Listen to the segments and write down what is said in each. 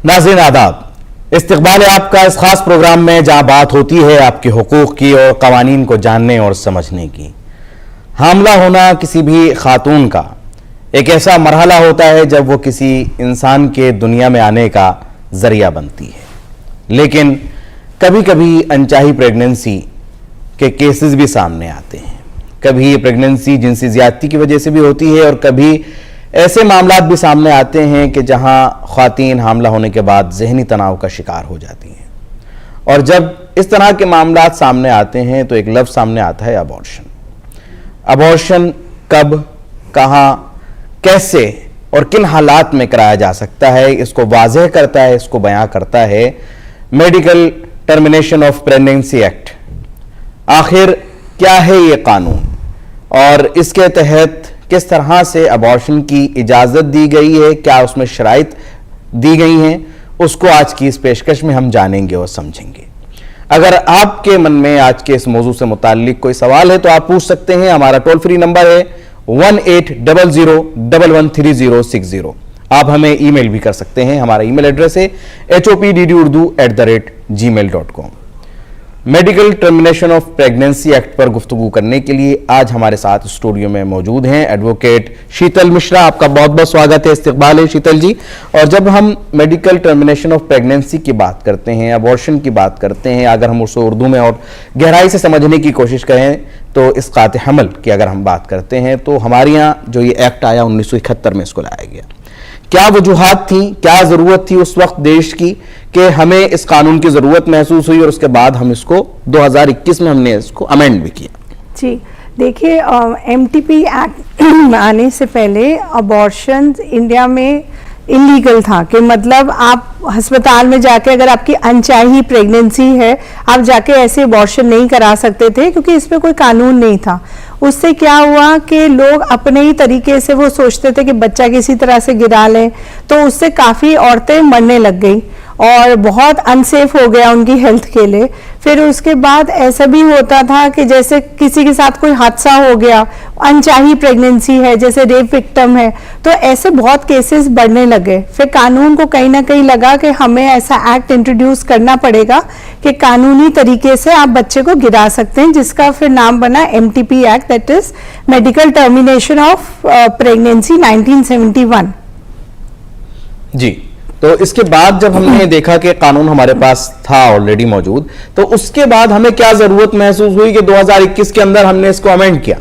नाज़रीन आदाब, इस्तकबाल है आपका इस खास प्रोग्राम में जहां बात होती है आपके हुकूक की और कवानीन को जानने और समझने की। हामला होना किसी भी खातून का एक ऐसा मरहला होता है जब वो किसी इंसान के दुनिया में आने का जरिया बनती है, लेकिन कभी कभी अनचाही प्रेगनेंसी के केसेस भी सामने आते हैं। कभी ये प्रेगनेंसी जिनसी ज्यादती की वजह से भी होती है और कभी ऐसे मामलात भी सामने आते हैं कि जहां ख्वातीन हामला होने के बाद जहनी तनाव का शिकार हो जाती हैं। और जब इस तरह के मामलात सामने आते हैं तो एक लफ्ज़ सामने आता है अबॉर्शन। अबॉर्शन कब, कहां, कैसे और किन हालात में कराया जा सकता है, इसको वाज़ेह करता है, इसको बयां करता है medical termination of pregnancy act. आखिर क्या है ये कानून और इसके तहत किस तरह से अबॉर्शन की इजाज़त दी गई है, क्या उसमें शराइत दी गई हैं, उसको आज की इस पेशकश में हम जानेंगे और समझेंगे। अगर आपके मन में आज के इस मौजू से मुताल्लिक कोई सवाल है तो आप पूछ सकते हैं। हमारा टोल फ्री नंबर है 1800113060। आप हमें ईमेल भी कर सकते हैं। हमारा ईमेल एड्रेस है hopdurdu@gmail.com। Medical termination of pregnancy act पर गुफ्तगू करने के लिए आज हमारे साथ स्टूडियो में मौजूद हैं एडवोकेट शीतल मिश्रा। आपका बहुत बहुत स्वागत है, इस्तकबाल है शीतल जी। और जब हम मेडिकल टर्मिनेशन ऑफ प्रेगनेंसी की बात करते हैं, अबॉर्शन की बात करते हैं, अगर हम उसे उर्दू में और गहराई से समझने की कोशिश करें तो इसकात हमल की अगर हम बात करते हैं तो हमारे यहाँ जो ये एक्ट आया 1971 में इसको लाया गया। क्या वजूहात थी, क्या ज़रूरत थी उस वक्त देश की कि हमें इस कानून की ज़रूरत महसूस हुई और उसके बाद हम इसको 2021 में हमने इसको अमेंड भी किया? जी देखिए, एमटीपी एक्ट आने से पहले अबॉर्शन इंडिया में इलीगल था कि मतलब आप अस्पताल में जाके अगर आपकी अनचाही प्रेगनेंसी है आप जाके ऐसे अबॉर्शन नहीं करा सकते थे क्योंकि इस पे कोई कानून नहीं था। उससे क्या हुआ कि लोग अपने ही तरीके से वो सोचते थे कि बच्चा किसी तरह से गिरा लें, तो उससे काफ़ी औरतें मरने लग गई और बहुत अनसेफ हो गया उनकी हेल्थ के लिए। फिर उसके बाद ऐसा भी होता था कि जैसे किसी के साथ कोई हादसा हो गया, अनचाही प्रेगनेंसी है, जैसे रेप विक्टिम है, तो ऐसे बहुत केसेस बढ़ने लगे। फिर कानून को कहीं ना कहीं लगा कि हमें ऐसा एक्ट इंट्रोड्यूस करना पड़ेगा कि कानूनी तरीके से आप बच्चे को गिरा सकते हैं, जिसका फिर नाम बना MTP act, that is medical termination of pregnancy 1971। जी, तो इसके बाद जब हमने देखा कि कानून हमारे पास था ऑलरेडी मौजूद, तो उसके बाद हमें क्या जरूरत महसूस हुई कि 2021 के अंदर हमने इसको अमेंड किया?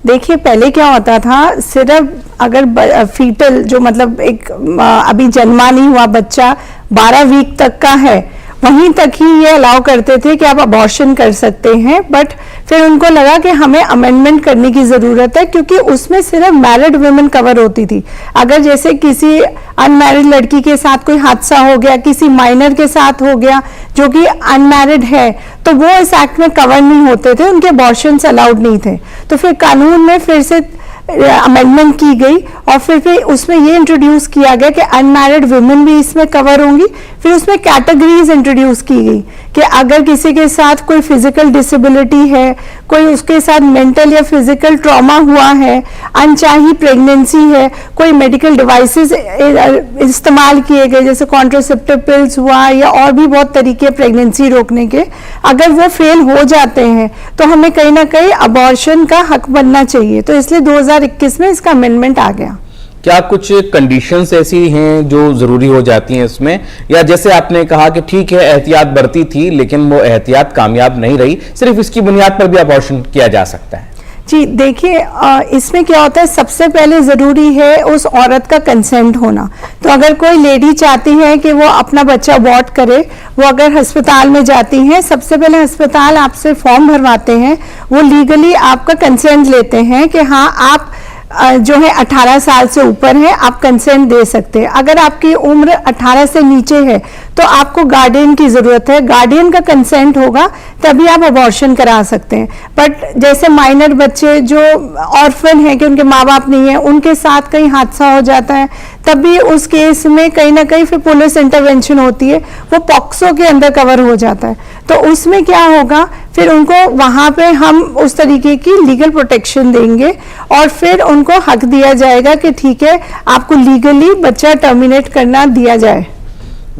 देखिए, पहले क्या होता था, सिर्फ अगर फीटल जो मतलब एक अभी जन्मा नहीं हुआ बच्चा 12 वीक तक का है, वहीं तक ही ये अलाउ करते थे कि आप अबॉर्शन कर सकते हैं। बट फिर उनको लगा कि हमें अमेंडमेंट करने की ज़रूरत है क्योंकि उसमें सिर्फ मैरिड वुमेन कवर होती थी। अगर जैसे किसी अनमैरिड लड़की के साथ कोई हादसा हो गया, किसी माइनर के साथ हो गया जो कि अनमैरिड है, तो वो इस एक्ट में कवर नहीं होते थे, उनके अबॉर्शंस अलाउड नहीं थे। तो फिर कानून में फिर से अमेंडमेंट की गई और फिर उसमें ये इंट्रोड्यूस किया गया कि अनमैरिड वुमेन भी इसमें कवर होंगी। फिर उसमें कैटेगरीज इंट्रोड्यूस की गई कि अगर किसी के साथ कोई फिजिकल डिसेबिलिटी है, कोई उसके साथ मेंटल या फिजिकल ट्रॉमा हुआ है, अनचाही प्रेगनेंसी है, कोई मेडिकल डिवाइसेस इस्तेमाल किए गए जैसे कॉन्ट्रासेप्टिव पिल्स हुआ या और भी बहुत तरीके प्रेगनेंसी रोकने के, अगर वो फेल हो जाते हैं तो हमें कहीं ना कहीं अबॉर्शन का हक बनना चाहिए। तो इसलिए 2021 में इसका अमेंडमेंट आ गया। क्या कुछ कंडीशंस ऐसी हैं जो जरूरी हो जाती हैं इसमें, या जैसे आपने कहा कि ठीक है एहतियात बरती थी लेकिन वो एहतियात कामयाब नहीं रही, सिर्फ इसकी बुनियाद पर भी अबॉर्शन किया जा सकता है? जी देखिए, इसमें क्या होता है, सबसे पहले ज़रूरी है उस औरत का कंसेंट होना। तो अगर कोई लेडी चाहती है कि वो अपना बच्चा अबॉर्ट करे, वो अगर अस्पताल में जाती हैं, सबसे पहले अस्पताल आपसे फॉर्म भरवाते हैं, वो लीगली आपका कंसेंट लेते हैं कि हाँ आप जो है 18 साल से ऊपर है, आप कंसेंट दे सकते हैं। अगर आपकी उम्र 18 से नीचे है तो आपको गार्डियन की ज़रूरत है, गार्डियन का कंसेंट होगा तभी आप अबॉर्शन करा सकते हैं। बट जैसे माइनर बच्चे जो ऑर्फन है कि उनके माँ बाप नहीं है, उनके साथ कहीं हादसा हो जाता है, तभी उस केस में कहीं ना कहीं फिर पुलिस इंटरवेंशन होती है, वो पॉक्सो के अंदर कवर हो जाता है। तो उसमें क्या होगा, फिर उनको वहाँ पे हम उस तरीके की लीगल प्रोटेक्शन देंगे और फिर उनको हक दिया जाएगा कि ठीक है आपको लीगली बच्चा टर्मिनेट करना दिया जाए।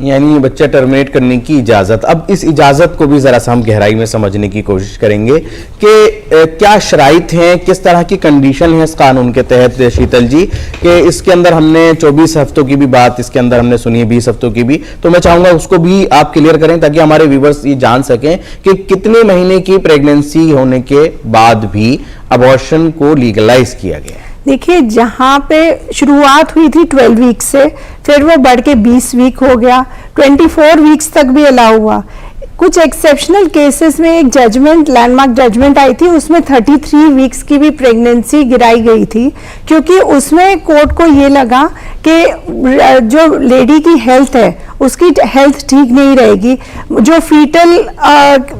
यानी बच्चा टर्मिनेट करने की इजाजत। अब इस इजाजत को भी जरा सा हम गहराई में समझने की कोशिश करेंगे कि क्या शराइत हैं, किस तरह की कंडीशन है इस कानून के तहत शीतल जी, कि इसके अंदर हमने 24 हफ्तों की भी बात इसके अंदर हमने सुनी है, 20 हफ्तों की भी, तो मैं चाहूंगा उसको भी आप क्लियर करें ताकि हमारे व्यूवर्स ये जान सकें कि कितने महीने की प्रेगनेंसी होने के बाद भी अबॉर्शन को लीगलाइज किया गया है। देखिए, जहाँ पे शुरुआत हुई थी 12 वीक से, फिर वो बढ़ के 20 वीक हो गया, 24 वीक्स तक भी अलाउ हुआ। कुछ एक्सेप्शनल केसेस में एक जजमेंट, लैंडमार्क जजमेंट आई थी, उसमें 33 वीक्स की भी प्रेगनेंसी गिराई गई थी, क्योंकि उसमें कोर्ट को ये लगा कि जो लेडी की हेल्थ है उसकी हेल्थ ठीक नहीं रहेगी, जो फीटल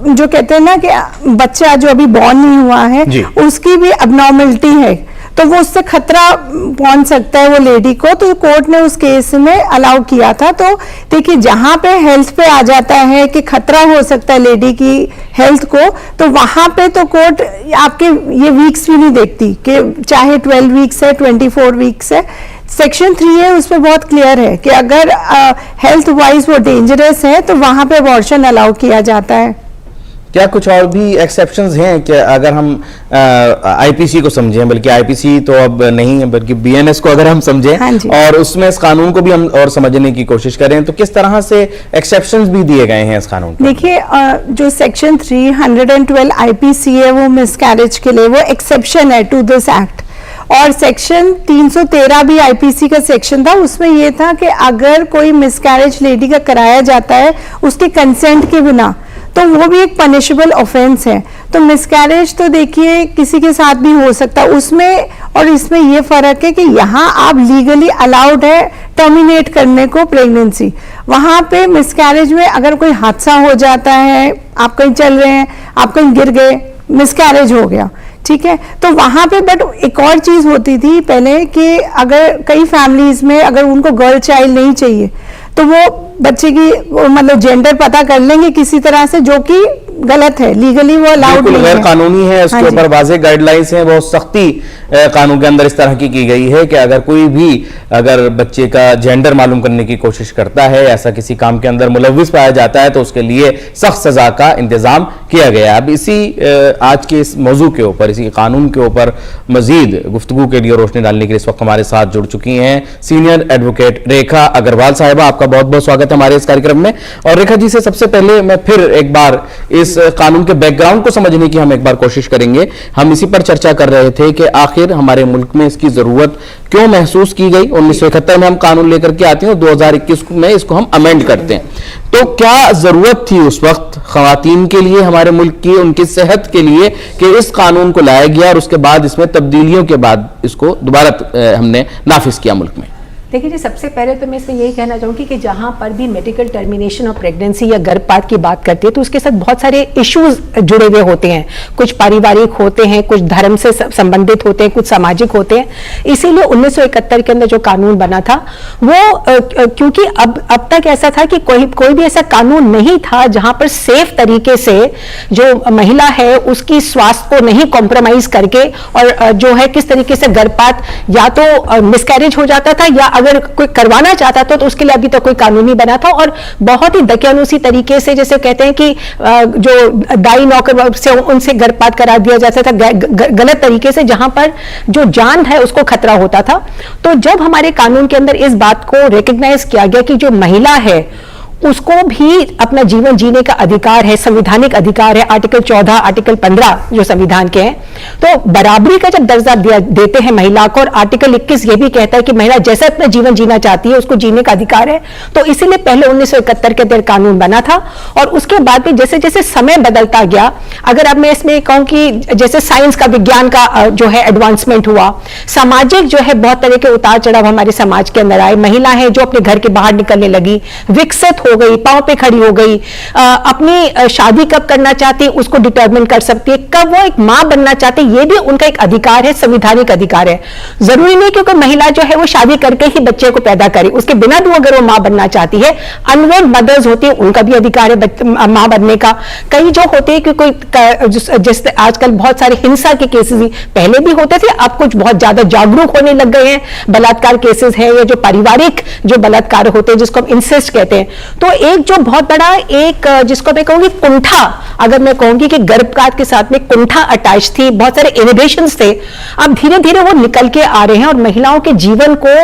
जो कहते हैं ना कि बच्चा जो अभी बॉर्न नहीं हुआ है उसकी भी अबनॉर्मलिटी है, तो वो उससे खतरा पहुंच सकता है वो लेडी को, तो कोर्ट ने उस केस में अलाउ किया था। तो देखिए, जहां पे हेल्थ पे आ जाता है कि खतरा हो सकता है लेडी की हेल्थ को, तो वहां पे तो कोर्ट आपके ये वीक्स भी नहीं देखती कि चाहे 12 वीक्स है, 24 वीक्स है। सेक्शन 3 है, उसमें बहुत क्लियर है कि अगर हेल्थ वाइज वो डेंजरस है तो वहां पे अबॉर्शन अलाउ किया जाता है। क्या कुछ और भी एक्सेप्शंस हैं कि अगर हम आईपीसी को समझें, बल्कि आईपीसी तो अब नहीं है बल्कि बीएनएस को अगर हम समझें, हाँ, और उसमें इस कानून को भी हम और समझने की कोशिश करें, तो किस तरह से एक्सेप्शंस भी दिए गए हैं इस कानून को? देखिए, जो सेक्शन 312 आईपीसी है वो मिसकैरेज के लिए वो एक्सेप्शन है टू दिस एक्ट, और सेक्शन 313 भी आईपीसी का सेक्शन था, उसमें यह था कि अगर कोई मिसकैरेज लेडी का कराया जाता है उसके कंसेंट के बिना, तो वो भी एक पनिशेबल ऑफेंस है। तो मिसकैरेज तो देखिए किसी के साथ भी हो सकता है, उसमें और इसमें ये फर्क है कि यहाँ आप लीगली अलाउड है टर्मिनेट करने को प्रेगनेंसी, वहां पे मिसकैरेज में अगर कोई हादसा हो जाता है, आप कहीं चल रहे हैं, आप कहीं गिर गए, मिसकैरेज हो गया, ठीक है, तो वहां पे बट एक और चीज होती थी पहले कि अगर कई फैमिलीज में अगर उनको गर्ल चाइल्ड नहीं चाहिए तो वो बच्चे की मतलब जेंडर पता कर लेंगे किसी तरह से, जो कि गलत है, लीगली वो अलाउड नहीं है, गैर कानूनी है। उसके ऊपर वाज़ेह गाइडलाइंस हैं, बहुत सख्ती कानून के अंदर इस तरह की गई है कि अगर कोई भी अगर बच्चे का जेंडर मालूम करने की कोशिश करता है, ऐसा किसी काम के अंदर मुलव्विस पाया जाता है, तो उसके लिए सख्त सजा का इंतजाम किया गया। अब इसी आज के इस मौजू के ऊपर, इसी कानून के ऊपर मजीद गुफ्तगू के लिए रोशनी डालने के लिए इस वक्त हमारे साथ जुड़ चुकी हैं सीनियर एडवोकेट रेखा अग्रवाल साहिबा। आपका बहुत बहुत स्वागत है हमारे इस कार्यक्रम में। और रेखा जी से सबसे पहले मैं फिर एक बार इस कानून के बैकग्राउंड को समझने की हम एक बार कोशिश करेंगे। हम इसी पर चर्चा कर रहे थे कि आखिर हमारे मुल्क में इसकी जरूरत क्यों महसूस की गई। 1971 में हम कानून लेकर के आते हैं और 2021 में इसको हम अमेंड करते हैं, तो क्या जरूरत थी उस वक्त खवातीन के लिए, हमारे मुल्क की उनकी सेहत के लिए, कि इस कानून को लाया गया और उसके बाद इसमें तब्दीलियों के बाद इसको दोबारा हमने नाफिज किया मुल्क में? देखिए जी, सबसे पहले तो मैं इसमें यही कहना चाहूँगी कि जहाँ पर भी मेडिकल टर्मिनेशन ऑफ प्रेगनेंसी या गर्भपात की बात करते हैं तो उसके साथ बहुत सारे इश्यूज जुड़े हुए होते हैं, कुछ पारिवारिक होते हैं, कुछ धर्म से संबंधित होते हैं, कुछ सामाजिक होते हैं। इसीलिए 1971 के अंदर जो कानून बना था वो क्योंकि अब तक ऐसा था कि कोई भी ऐसा कानून नहीं था जहाँ पर सेफ तरीके से जो महिला है उसकी स्वास्थ्य को नहीं कॉम्प्रोमाइज करके, और जो है किस तरीके से गर्भपात या तो मिसकैरेज हो जाता था या अगर कोई करवाना चाहता था तो उसके लिए अभी तक कोई कानून नहीं बना था। और बहुत ही दकियानूसी तरीके से, जैसे कहते हैं कि जो दाई नौकर से उनसे गर्भपात करा दिया जाता था गलत तरीके से, जहां पर जो जान है उसको खतरा होता था। तो जब हमारे कानून के अंदर इस बात को रिकॉग्नाइज किया गया कि जो महिला है उसको भी अपना जीवन जीने का अधिकार है, संवैधानिक अधिकार है, आर्टिकल 14, आर्टिकल 15 जो संविधान के हैं, तो बराबरी का जब दर्जा देते हैं महिला को, और आर्टिकल 21 ये भी कहता है कि महिला जैसा अपना जीवन जीना चाहती है उसको जीने का अधिकार है। तो इसीलिए पहले 1971 के अंदर कानून बना था, और उसके बाद भी जैसे जैसे समय बदलता गया, अगर अब मैं इसमें कहूं कि जैसे साइंस का, विज्ञान का जो है एडवांसमेंट हुआ, सामाजिक जो है बहुत तरह के उतार चढ़ाव हमारे समाज के अंदर आए, महिला है जो अपने घर के बाहर निकलने लगी, विकसित हो गई, पांव पे खड़ी हो गई, अपनी शादी कब करना चाहती है उसको डिटरमिन कर सकती है, कब वो एक मां बनना चाहती है ये भी उनका एक अधिकार है, संवैधानिक अधिकार है। जरूरी नहीं क्योंकि महिला जो है वो शादी करके ही बच्चे को पैदा करे, उसके बिना भी अगर वो मां बनना चाहती है, अनवेड मदर्स होती है उनका भी अधिकार है मां बनने का। कई जो होते हैं कि कोई जैसे आजकल बहुत सारे हिंसा के केसेस भी पहले भी होते थे, अब कुछ बहुत ज्यादा जागरूक होने लग गए हैं, बलात्कार केसेस है या जो पारिवारिक जो बलात्कार होते हैं जिसको हम इंसेस्ट कहते हैं, तो एक जो बहुत बड़ा एक जिसको मैं कहूंगी कुंठा, अगर मैं कहूंगी कि गर्भपात के साथ में कुंठा अटैच थी, बहुत सारे इनहिबिशंस थे, अब धीरे धीरे वो निकल के आ रहे हैं और महिलाओं के जीवन को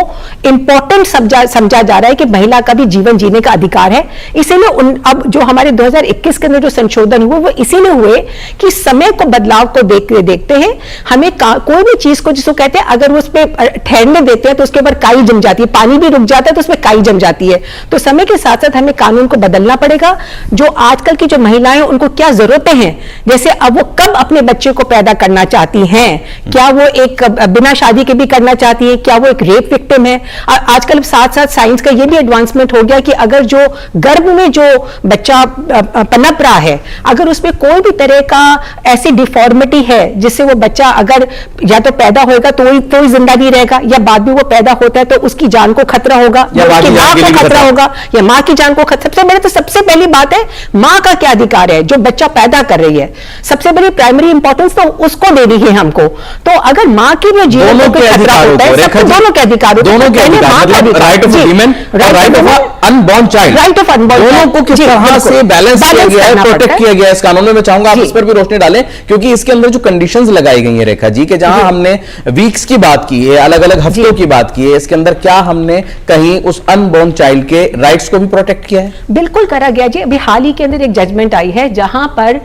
इंपॉर्टेंट समझा जा रहा है कि महिला का भी जीवन जीने का अधिकार है। इसीलिए अब जो हमारे 2021 के अंदर जो संशोधन हुए वो इसीलिए हुए कि समय को बदलाव को देखते हैं हमें कोई भी चीज को जिसको कहते हैं अगर उस पर ठहरने देते हैं तो उसके ऊपर काई जम जाती है, पानी भी रुक जाता है तो उसमें काई जम जाती है। तो समय के साथ साथ हमें कानून को बदलना पड़ेगा। जो आजकल की जो महिलाएं उनको क्या जरूरतें हैं, जैसे अब वो कब अपने बच्चे को पैदा करना चाहती हैं, क्या वो एक बिना शादी के भी करना चाहती है, क्या वो एक रेप विक्टिम है। आजकल साथ साथ साइंस का ये भी एडवांसमेंट हो गया कि अगर जो गर्भ में जो बच्चा पनप रहा है अगर उसमें कोई भी तरह का ऐसी डिफॉर्मिटी है जिससे वो बच्चा अगर या तो पैदा होएगा तो ही जिंदा नहीं रहेगा या बाद में वो पैदा होता है तो उसकी जान को खतरा होगा या उसकी मां को खतरा होगा या मां की जान को खतरा। सबसे पहली बात है मां का क्या अधिकार है जो बच्चा पैदा कर रही है, सबसे बड़ी प्राइमरी इंपॉर्टेंस तो उसको देनी है हमको। तो अगर मां की भी जीवन को खतरा होता है, सबको दोनों के अधिकार होते हैं, राइट ऑफ वीमेन और right of unborn child, right of unborn दोनों को किस तरह से बैलेंस किया गया है, प्रोटेक्ट किया गया है इस कानून में। मैं चाहूंगा आप इस पर भी रोशनी डालें क्योंकि इसके अंदर जो कंडीशंस लगाई गई है रेखा जी के जहां हमने वीक्स की बात की है, अलग अलग हफ्तों की बात की है, इसके अंदर क्या हमने कहीं उस अनबॉर्न चाइल्ड के राइट्स को भी प्रोटेक्ट किया है? बिल्कुल करा गया जी। अभी हाल ही के अंदर एक जजमेंट आई है जहां पर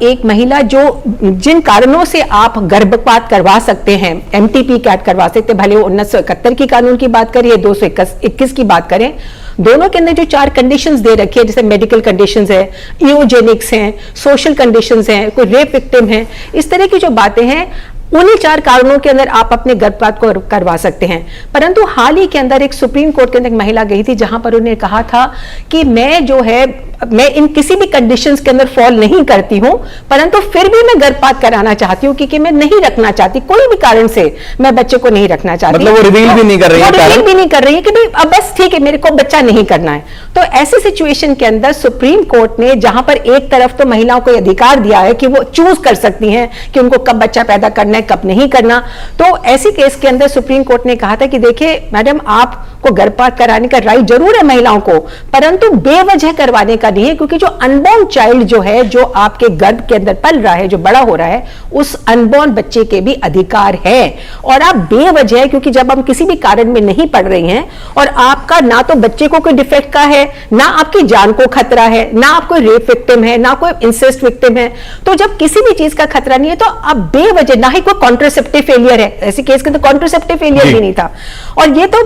एक महिला जो जिन कारणों से आप गर्भपात करवा सकते हैं, एमटीपी कैट करवा सकते, भले वो 1971 की कानून की बात करें या 221 की बात करें, दोनों के अंदर जो 4 कंडीशंस दे रखी है, जैसे मेडिकल कंडीशंस है, इयोजेनिक्स हैं, सोशल कंडीशंस हैं, कोई रेप विक्टिम है, इस तरह की जो बातें हैं उन्हीं 4 कारणों के अंदर आप अपने गर्भपात को करवा सकते हैं। परंतु हाल ही के अंदर एक सुप्रीम कोर्ट के अंदर एक महिला गई थी जहां पर उन्होंने कहा था कि मैं इन किसी भी कंडीशंस के अंदर फॉल नहीं करती हूं, परंतु फिर भी मैं गर्भपात कराना चाहती हूं क्योंकि मैं नहीं रखना चाहती, कोई भी कारण से मैं बच्चे को नहीं रखना चाहती। मतलब वो रिवील भी नहीं कर रही है, रिवील भी नहीं कर रही है कि भाई अब बस ठीक है मेरे को बच्चा नहीं करना है। तो ऐसी सिचुएशन के अंदर सुप्रीम कोर्ट ने जहां पर एक तरफ तो महिलाओं को अधिकार दिया है कि वो चूज कर सकती हैं कि उनको कब बच्चा पैदा करना है कब नहीं करना, तो ऐसी केस के अंदर सुप्रीम कोर्ट ने कहा था कि देखिए मैडम आपको गर्भपात कराने का राइट जरूर है महिलाओं को, परंतु बेवजह करवाने का नहीं है, क्योंकि जो अनबॉर्न चाइल्ड जो है जो आपके गर्भ के अंदर पल रहा है, जो बड़ा हो रहा है, उस अनबॉर्न बच्चे के भी अधिकार है। और आप बेवजह, क्योंकि जब हम किसी भी कारण में नहीं पढ़ रही हैं और आपका ना तो बच्चे को कोई डिफेक्ट का है, ना आपकी जान को खतरा है, ना आप कोई रेप विक्टिम है, ना कोई इंसेस्ट विक्टिम है, तो जब किसी भी चीज का खतरा नहीं है तो आप बेवजह, ना ही कोई कॉन्ट्रासेप्टिव फेलियर है, ऐसे केस के तो कॉन्ट्रासेप्टिव फेलियर भी नहीं था। और ये तो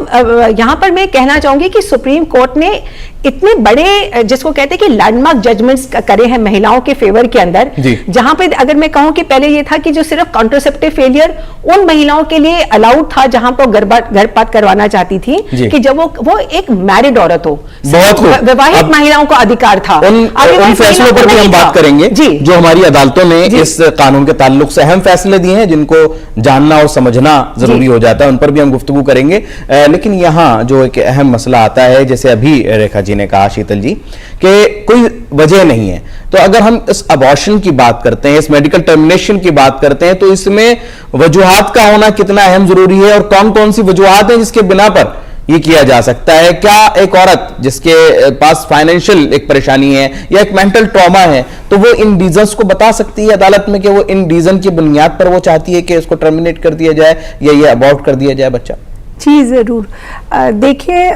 यहां पर मैं कहना चाहूंगी कि सुप्रीम कोर्ट ने इतने बड़े जिसको कहते हैं कि लैंडमार्क जजमेंट्स करे हैं महिलाओं के फेवर के अंदर, जहां पे अगर मैं कहूं कि पहले ये था कि जो सिर्फ कॉन्ट्रासेप्टिव फेलियर उन महिलाओं के लिए अलाउड था जहां पर गर्भपात करवाना चाहती थी कि जब वो एक मैरिड औरत हो, विवाहित महिलाओं को अधिकार था। उन फैसलों पर भी हम बात करेंगे जो हमारी अदालतों ने इस कानून के ताल्लुक से अहम फैसले दिए हैं जिनको जानना और समझना जरूरी हो जाता है, उन पर भी हम गुफ्तगू करेंगे। लेकिन यहाँ जो एक अहम मसला आता है, जैसे अभी रेखा जी ने कहा, शीतल जी, कि कोई वजह नहीं है, तो अगर हम इस अबॉर्शन की बात करते हैं, इस मेडिकल टर्मिनेशन की बात करते हैं, तो इसमें वजूहात का होना कितना अहम जरूरी है और कौन कौन सी वजूहात हैं जिसके बिना पर ये किया जा सकता है? क्या एक औरत जिसके पास फाइनेंशियल एक परेशानी है या एक मेंटल ट्रॉमा है, तो वो इन रीजंस को बता सकती है अदालत में कि वो इन रीजन की बुनियाद पर वो चाहती है कि इसको टर्मिनेट कर दिया जाए या ये अबॉर्ट कर दिया जाए बच्चा? जी जरूर। देखिए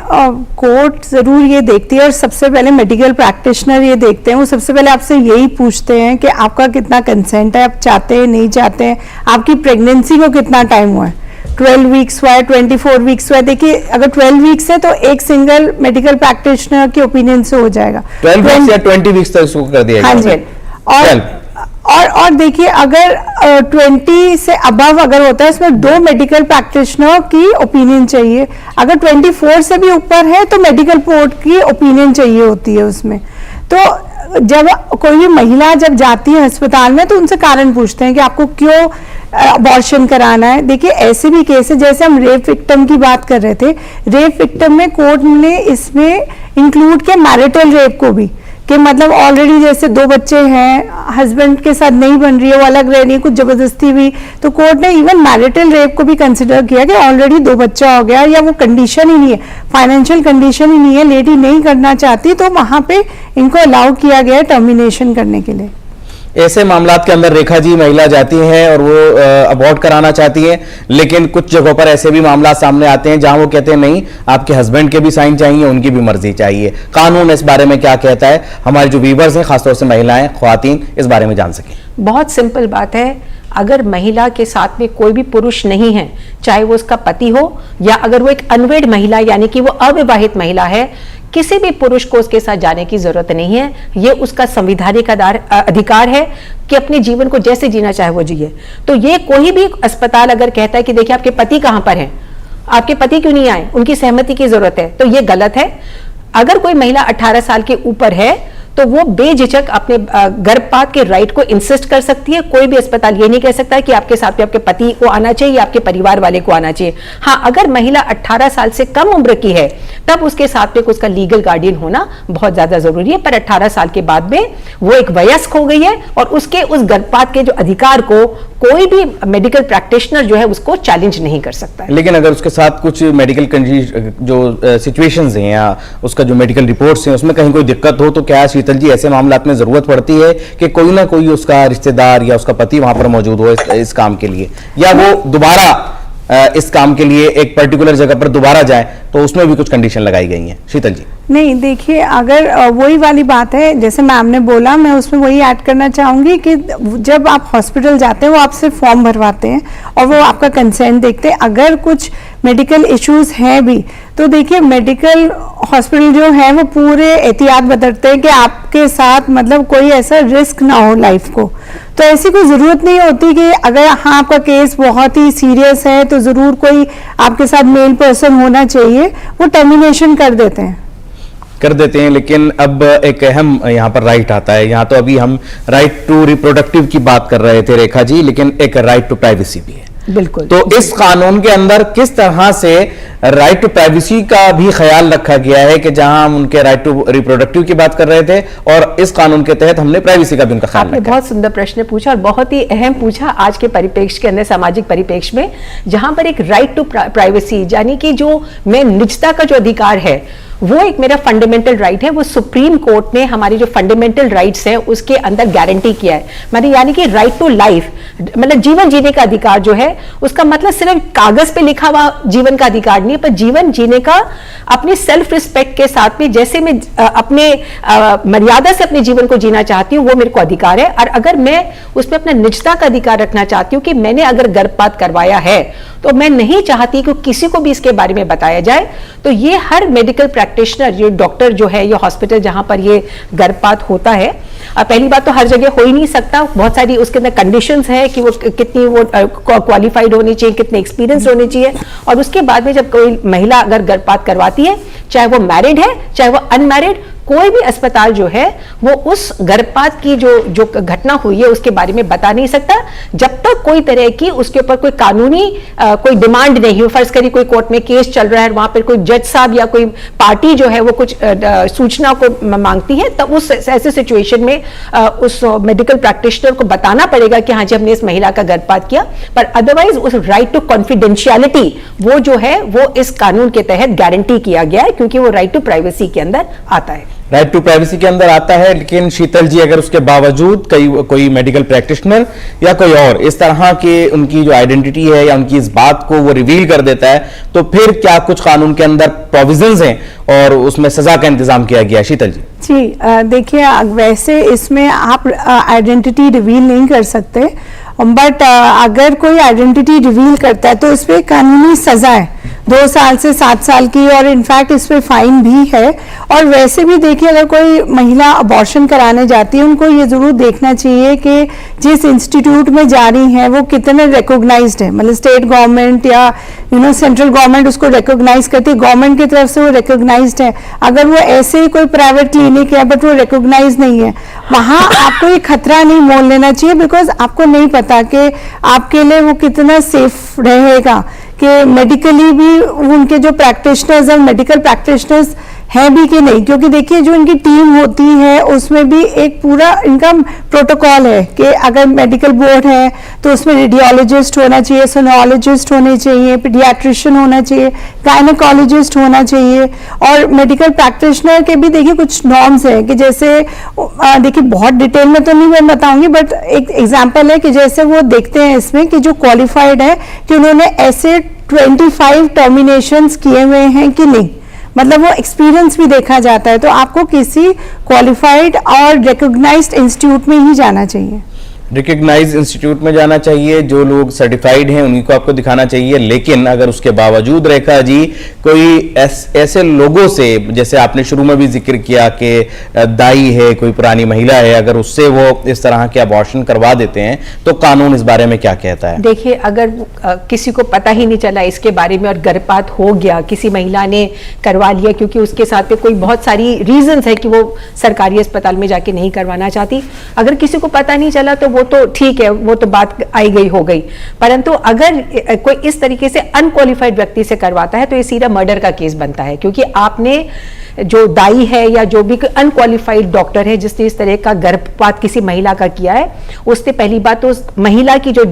कोर्ट जरूर ये देखती है और सबसे पहले मेडिकल प्रैक्टिशनर ये देखते हैं, वो सबसे पहले आपसे यही पूछते हैं कि आपका कितना कंसेंट है, आप चाहते हैं नहीं चाहते हैं, आपकी प्रेगनेंसी को कितना टाइम हुआ है, 12 वीक्स हुआ है, 24 वीक्स हुआ है। देखिए अगर 12 वीक्स है तो एक सिंगल मेडिकल प्रैक्टिशनर के ओपिनियन से हो जाएगा, 12 वीक्स या 20 वीक्स तक इसको कर दिया जाएगा। हाँ जी। और देखिए अगर 20 से अबव अगर होता है, इसमें 2 मेडिकल प्रैक्टिशनर की ओपिनियन चाहिए। अगर 24 से भी ऊपर है तो मेडिकल बोर्ड की ओपिनियन चाहिए होती है उसमें। तो जब कोई भी महिला जब जाती है अस्पताल में तो उनसे कारण पूछते हैं कि आपको क्यों अबॉर्शन कराना है। देखिए ऐसे भी केस है, जैसे हम रेप विक्टिम की बात कर रहे थे, रेप विक्टिम में कोर्ट ने इसमें इंक्लूड किया मैरिटल रेप को भी, कि मतलब ऑलरेडी जैसे 2 बच्चे हैं, हस्बैंड के साथ नहीं बन रही है, वो अलग रह रही है, कुछ जबरदस्ती भी, तो कोर्ट ने इवन मैरिटल रेप को भी कंसिडर किया कि ऑलरेडी 2 बच्चा हो गया या वो कंडीशन ही नहीं है, फाइनेंशियल कंडीशन ही नहीं है, लेडी नहीं करना चाहती, तो वहां पे इनको अलाउ किया गया टर्मिनेशन करने के लिए। ऐसे मामलात के अंदर रेखा जी महिला जाती हैं और वो अबॉर्ट कराना चाहती हैं, लेकिन कुछ जगहों पर ऐसे भी मामला सामने आते हैं जहां वो कहते हैं नहीं, आपके हस्बैंड के भी साइन चाहिए, उनकी भी मर्जी चाहिए। कानून इस बारे में क्या कहता है, हमारे जो व्यूअर्स हैं, खासतौर से महिलाएं, ख्वातीन, इस बारे में जान सकें। बहुत सिंपल बात है, अगर महिला के साथ में कोई भी पुरुष नहीं है, चाहे वो उसका पति हो या अगर वो एक अनवेड महिला यानी कि वो अविवाहित महिला है, किसी भी पुरुष को उसके साथ जाने की जरूरत नहीं है। ये उसका संवैधानिक अधिकार है कि अपने जीवन को जैसे जीना चाहे वो जिए। तो ये कोई भी अस्पताल अगर कहता है कि देखिए आपके पति कहां पर हैं, आपके पति क्यों नहीं आए, उनकी सहमति की जरूरत है, तो ये गलत है। अगर कोई महिला 18 साल के ऊपर है तो वो बेझिझक अपने गर्भपात के राइट को इंसिस्ट कर सकती है। कोई भी अस्पताल ये नहीं कह सकता है कि आपके साथ में आपके पति को आना चाहिए या आपके परिवार वाले को आना चाहिए। हाँ, अगर महिला 18 साल से कम उम्र की है तब उसके साथ में उसका लीगल गार्डियन होना बहुत ज्यादा जरूरी है, पर 18 साल के बाद में वो एक वयस्क हो गई है और उसके उस गर्भपात के जो अधिकार को कोई भी मेडिकल प्रैक्टिशनर जो है उसको चैलेंज नहीं कर सकता है। लेकिन अगर उसके साथ कुछ मेडिकल जो सिचुएशंस हैं या उसका जो मेडिकल रिपोर्ट्स हैं उसमें कहीं कोई दिक्कत हो, तो क्या शीतल जी ऐसे मामलात में जरूरत पड़ती है कि कोई ना कोई उसका रिश्तेदार या उसका पति वहां पर मौजूद हो इस काम के लिए, या वो दोबारा इस काम के लिए एक पर्टिकुलर जगह पर दोबारा जाए, तो उसमें भी कुछ कंडीशन लगाई गई हैं? शीतल जी। नहीं, देखिए, अगर वही वाली बात है जैसे मैम ने बोला, मैं उसमें वही ऐड करना चाहूंगी कि जब आप हॉस्पिटल जाते हैं वो आपसे फॉर्म भरवाते हैं और वो आपका कंसेंट देखते हैं। अगर कुछ मेडिकल इश्यूज हैं भी तो देखिए मेडिकल हॉस्पिटल जो है वो पूरे एहतियात बरतते हैं कि आपके साथ मतलब कोई ऐसा रिस्क ना हो लाइफ को। तो ऐसी कोई जरूरत नहीं होती कि अगर हाँ आपका केस बहुत ही सीरियस है तो जरूर कोई आपके साथ मेल पर्सन होना चाहिए, वो टर्मिनेशन कर देते हैं। लेकिन अब एक अहम यहाँ पर राइट आता है। यहाँ तो अभी हम राइट टू रिप्रोडक्टिव की बात कर रहे थे रेखा जी, लेकिन एक राइट टू प्राइवेसी भी है। बिल्कुल। तो इस कानून के अंदर किस तरह से राइट टू प्राइवेसी का भी ख्याल रखा गया है कि जहां हम उनके राइट टू रिप्रोडक्टिव की बात कर रहे थे और इस कानून के तहत हमने प्राइवेसी का भी उनका ख्याल रखा। आपने बहुत सुंदर प्रश्न पूछा और बहुत ही अहम पूछा आज के परिप्रेक्ष्य के अंदर, सामाजिक परिप्रेक्ष्य में, जहां पर एक राइट टू प्राइवेसी यानी कि जो मैं निजता का जो अधिकार है वो एक मेरा फंडामेंटल राइट है, वो सुप्रीम कोर्ट ने हमारी जो फंडामेंटल राइट्स हैं उसके अंदर गारंटी किया है। मतलब यानी कि राइट टू लाइफ, मतलब जीवन जीने का अधिकार जो है उसका मतलब सिर्फ कागज पे लिखा हुआ जीवन का अधिकार नहीं है, पर जीवन जीने का अपनी सेल्फ रिस्पेक्ट के साथ में, जैसे मैं अपने मर्यादा से अपने जीवन को जीना चाहती हूँ वो मेरे को अधिकार है। और अगर मैं उसमें अपना निजता का अधिकार रखना चाहती हूँ कि मैंने अगर गर्भपात करवाया है तो मैं नहीं चाहती कि किसी को भी इसके बारे में बताया जाए, तो ये हर मेडिकल प्रैक्टिशनर, ये डॉक्टर जो है, ये हॉस्पिटल जहां पर ये गर्भपात होता है, पहली बात तो हर जगह हो ही नहीं सकता, बहुत सारी उसके अंदर कंडीशंस है कि वो कितनी वो क्वालिफाइड होनी चाहिए, कितने एक्सपीरियंस होने चाहिए। और उसके बाद में जब कोई महिला अगर गर्भपात करवाती है, चाहे वो मैरिड है चाहे वो अनमैरिड, कोई भी अस्पताल जो है वो उस गर्भपात की जो घटना हुई है उसके बारे में बता नहीं सकता जब तक कोई तरह की उसके ऊपर कोई कानूनी कोई डिमांड नहीं हो। फर्ज करिए कोई कोर्ट में केस चल रहा है, वहां पर कोई जज साहब या कोई पार्टी जो है वो कुछ सूचना को मांगती है, तब उस ऐसे सिचुएशन में उस मेडिकल प्रैक्टिशनर को बताना पड़ेगा कि हाँ जी हमने इस महिला का गर्भपात किया। पर अदरवाइज उस राइट टू कॉन्फिडेंशियलिटी वो जो है वो इस कानून के तहत गारंटी किया गया है, क्योंकि वो राइट टू प्राइवेसी के अंदर आता है। राइट टू प्राइवेसी के अंदर आता है। लेकिन शीतल जी, अगर उसके बावजूद कोई मेडिकल प्रैक्टिशनर या कोई और इस तरह की उनकी जो आइडेंटिटी है या उनकी इस बात को वो रिवील कर देता है, तो फिर क्या कुछ कानून के अंदर प्रोविजंस हैं और उसमें सजा का इंतजाम किया गया? शीतल जी। जी, देखिए, वैसे इसमें आप आइडेंटिटी रिवील नहीं कर सकते, बट अगर कोई आइडेंटिटी रिवील करता है तो इस पे कानूनी सजा है 2 साल से 7 साल की, और इनफैक्ट इस पे फाइन भी है। और वैसे भी देखिए, अगर कोई महिला अबॉर्शन कराने जाती है, उनको ये जरूर देखना चाहिए कि जिस इंस्टीट्यूट में जा रही है वो कितने रिकॉग्नाइज्ड है, मतलब स्टेट गवर्नमेंट या सेंट्रल गवर्नमेंट उसको रिकॉग्नाइज करती है, गवर्नमेंट की तरफ से वो रिकॉग्नाइज्ड है। अगर वो ऐसे ही कोई प्राइवेट क्लिनिक है बट वो रिकॉग्नाइज नहीं है, वहां आपको ये खतरा नहीं मोल लेना चाहिए, बिकॉज आपको नहीं पता कि आपके लिए वो कितना सेफ रहेगा, कि मेडिकली भी उनके जो प्रैक्टिशनर्स और मेडिकल प्रैक्टिशनर्स है भी कि नहीं, क्योंकि देखिए जो इनकी टीम होती है उसमें भी एक पूरा इनका प्रोटोकॉल है कि अगर मेडिकल बोर्ड है तो उसमें रेडियोलॉजिस्ट होना चाहिए, सोनोलॉजिस्ट होने चाहिए, पीडियाट्रिशियन होना चाहिए, गायनेकोलॉजिस्ट होना चाहिए, और मेडिकल प्रैक्टिशनर के भी देखिए कुछ नॉर्म्स है कि जैसे देखिए बहुत डिटेल में तो नहीं मैं बताऊंगी, बट एक एग्जांपल है कि जैसे वो देखते हैं इसमें कि जो क्वालिफाइड है कि उन्होंने ऐसे 25 टर्मिनेशंस किए हुए हैं कि नहीं, मतलब वो एक्सपीरियंस भी देखा जाता है। तो आपको किसी क्वालिफाइड और रिकॉग्नाइज्ड इंस्टीट्यूट में ही जाना चाहिए, रिकग्नाइज इंस्टीट्यूट में जाना चाहिए, जो लोग सर्टिफाइड हैं उन्हीं को आपको दिखाना चाहिए। लेकिन अगर उसके बावजूद रेखा जी कोई ऐसे लोगों से, जैसे आपने शुरू में भी जिक्र किया कि दाई है, कोई पुरानी महिला है, अगर उससे वो इस तरह के अबॉर्शन करवा देते हैं तो कानून इस बारे में क्या कहता है? देखिए, अगर किसी को पता ही नहीं चला इसके बारे में और गर्भपात हो गया, किसी महिला ने करवा लिया क्योंकि उसके साथ में कोई बहुत सारी रीजंस है कि वो सरकारी अस्पताल में जाके नहीं करवाना चाहती, अगर किसी को पता नहीं चला तो वो तो ठीक है, वो तो बात आई गई हो गई। परंतु अगर कोई इस तरीके से अनक्वालिफाइड व्यक्ति से करवाता है तो ये सीधा मर्डर का केस बनता है, क्योंकि आपने जो दाई है या जो भी अनक्वालिफाइड डॉक्टर है जिसने इस तरह का गर्भपात किसी महिला का किया है, उसने पहली बात तो उस महिला की जो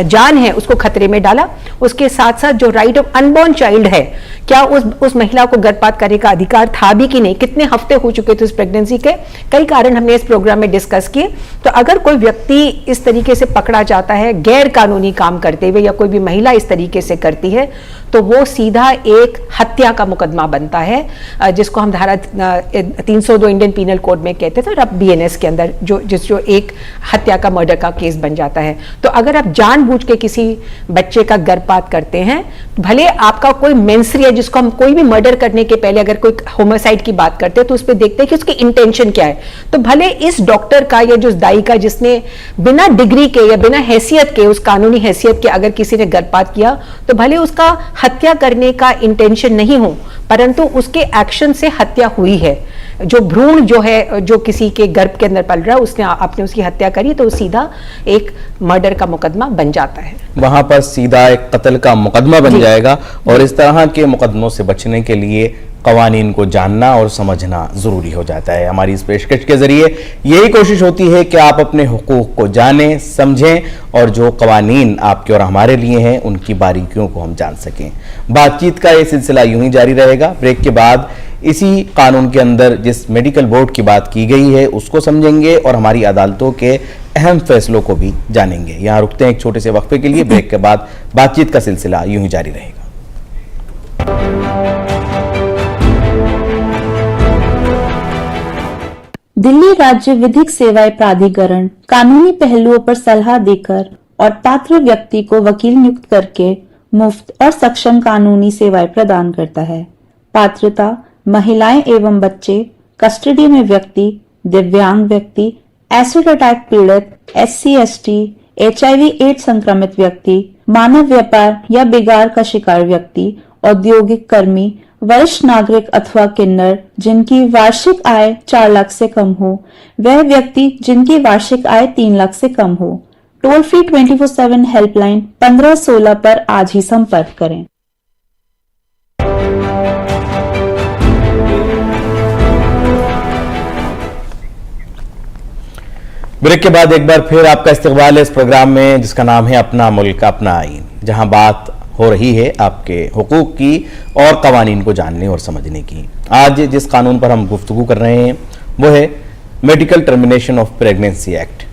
जान है उसको खतरे में डाला, उसके साथ साथ जो राइट ऑफ अनबॉर्न चाइल्ड है, क्या उस महिला को गर्भपात करने का अधिकार था भी कि नहीं, कितने हफ्ते हो चुके थे उस प्रेगनेंसी के, कई कारण हमने इस प्रोग्राम में डिस्कस किए। तो अगर कोई व्यक्ति इस तरीके से पकड़ा जाता है गैर कानूनी काम करते हुए, या कोई भी महिला इस तरीके से करती है, तो वो सीधा एक हत्या का मुकदमा बनता है, जिसको हम धारा 302 इंडियन पीनल कोड में कहते थे, और अब बीएनएस के अंदर जो एक हत्या का, मर्डर का केस बन जाता है। तो अगर आप जानबूझ के किसी बच्चे का गर्भपात करते हैं, भले आपका कोई मेंसरी है, जिसको हम कोई भी मर्डर करने के पहले अगर कोई होमिसाइड की बात करते हैं तो उस पर देखते हैं कि उसकी इंटेंशन क्या है, तो भले इस डॉक्टर का या जो दाई का जिसने बिना डिग्री के या बिना हैसियत के, उस कानूनी हैसियत के अगर किसी ने गर्भपात किया, तो भले उसका हत्या करने का इंटेंशन नहीं हो, परंतु उसके एक्शन से हत्या हुई है। जो भ्रूण जो है, जो किसी के गर्भ के अंदर पल रहा है, आपने उसकी हत्या करी, तो सीधा एक मर्डर का मुकदमा बन जाता है, वहां पर सीधा एक कत्ल का मुकदमा बन जाएगा। और इस तरह के मुकदमों से बचने के लिए कवानीन को जानना और समझना जरूरी हो जाता है। हमारी इस पेशकश के जरिए यही कोशिश होती है कि आप अपने हुकूक को जानें, समझें, और जो कवानीन आपके और हमारे लिए हैं उनकी बारीकियों को हम जान सकें। बातचीत का ये सिलसिला यूं ही जारी रहेगा। ब्रेक के बाद इसी कानून के अंदर जिस मेडिकल बोर्ड की बात की गई है उसको समझेंगे और हमारी अदालतों के अहम फैसलों को भी जानेंगे। यहाँ रुकते हैं एक छोटे से वक्फे के लिए। ब्रेक के बाद बातचीत का सिलसिला यूं ही जारी रहेगा। दिल्ली राज्य विधिक सेवाएं प्राधिकरण कानूनी पहलुओं पर सलाह देकर और पात्र व्यक्ति को वकील नियुक्त करके मुफ्त और सक्षम कानूनी सेवाएं प्रदान करता है। पात्रता: महिलाएं एवं बच्चे, कस्टडी में व्यक्ति, दिव्यांग व्यक्ति, एसिड अटैक पीड़ित, SC ST, HIV AIDS संक्रमित व्यक्ति, मानव व्यापार या बिगाड़ का शिकार व्यक्ति, औद्योगिक कर्मी, वरिष्ठ नागरिक अथवा किन्नर जिनकी वार्षिक आय 4 लाख से कम हो, वह व्यक्ति जिनकी वार्षिक आय 3 लाख से कम हो। टोल फ्री 24/7 हेल्पलाइन 1516 पर आज ही संपर्क करें। ब्रेक के बाद एक बार फिर आपका इस्तकबाल है इस प्रोग्राम में जिसका नाम है अपना मुल्क अपना आईन, जहां बात हो रही है आपके हुकूक की और कवानीन को जानने और समझने की। आज जिस कानून पर हम गुफ्तगू कर रहे हैं वो है medical termination of pregnancy act.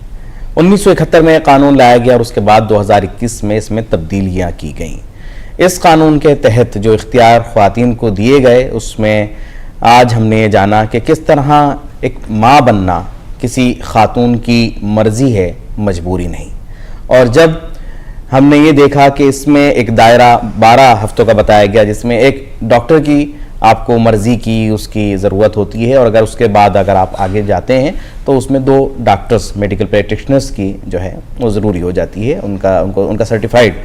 1971 में कानून लाया गया और उसके बाद 2021 में इसमें तब्दीलियां की गईं। इस कानून के तहत जो इख्तियार ख्वातीन को दिए गए उसमें आज हमने ये जाना कि किस तरह एक माँ बनना किसी खातून की मर्जी है, मजबूरी नहीं। और जब हमने ये देखा कि इसमें एक दायरा 12 हफ्तों का बताया गया जिसमें एक डॉक्टर की आपको मर्जी की उसकी ज़रूरत होती है, और अगर उसके बाद अगर आप आगे जाते हैं तो उसमें 2 डॉक्टर्स मेडिकल प्रैक्टिशनर्स की जो है वो ज़रूरी हो जाती है, उनका सर्टिफाइड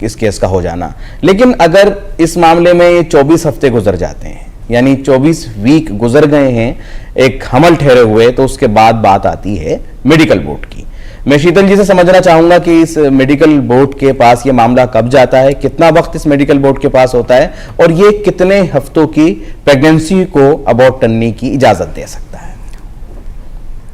इस केस का हो जाना। लेकिन अगर इस मामले में ये 24 हफ्ते गुजर जाते हैं, यानी 24 वीक गुजर गए हैं एक हमल ठहरे हुए, तो उसके बाद बात आती है मेडिकल बोर्ड की। मैं शीतल जी से समझना चाहूंगा कि इस मेडिकल बोर्ड के पास ये मामला कब जाता है, कितना वक्त इस मेडिकल बोर्ड के पास होता है और ये कितने हफ्तों की प्रेगनेंसी को अबॉर्ट करने की इजाजत दे सकता है?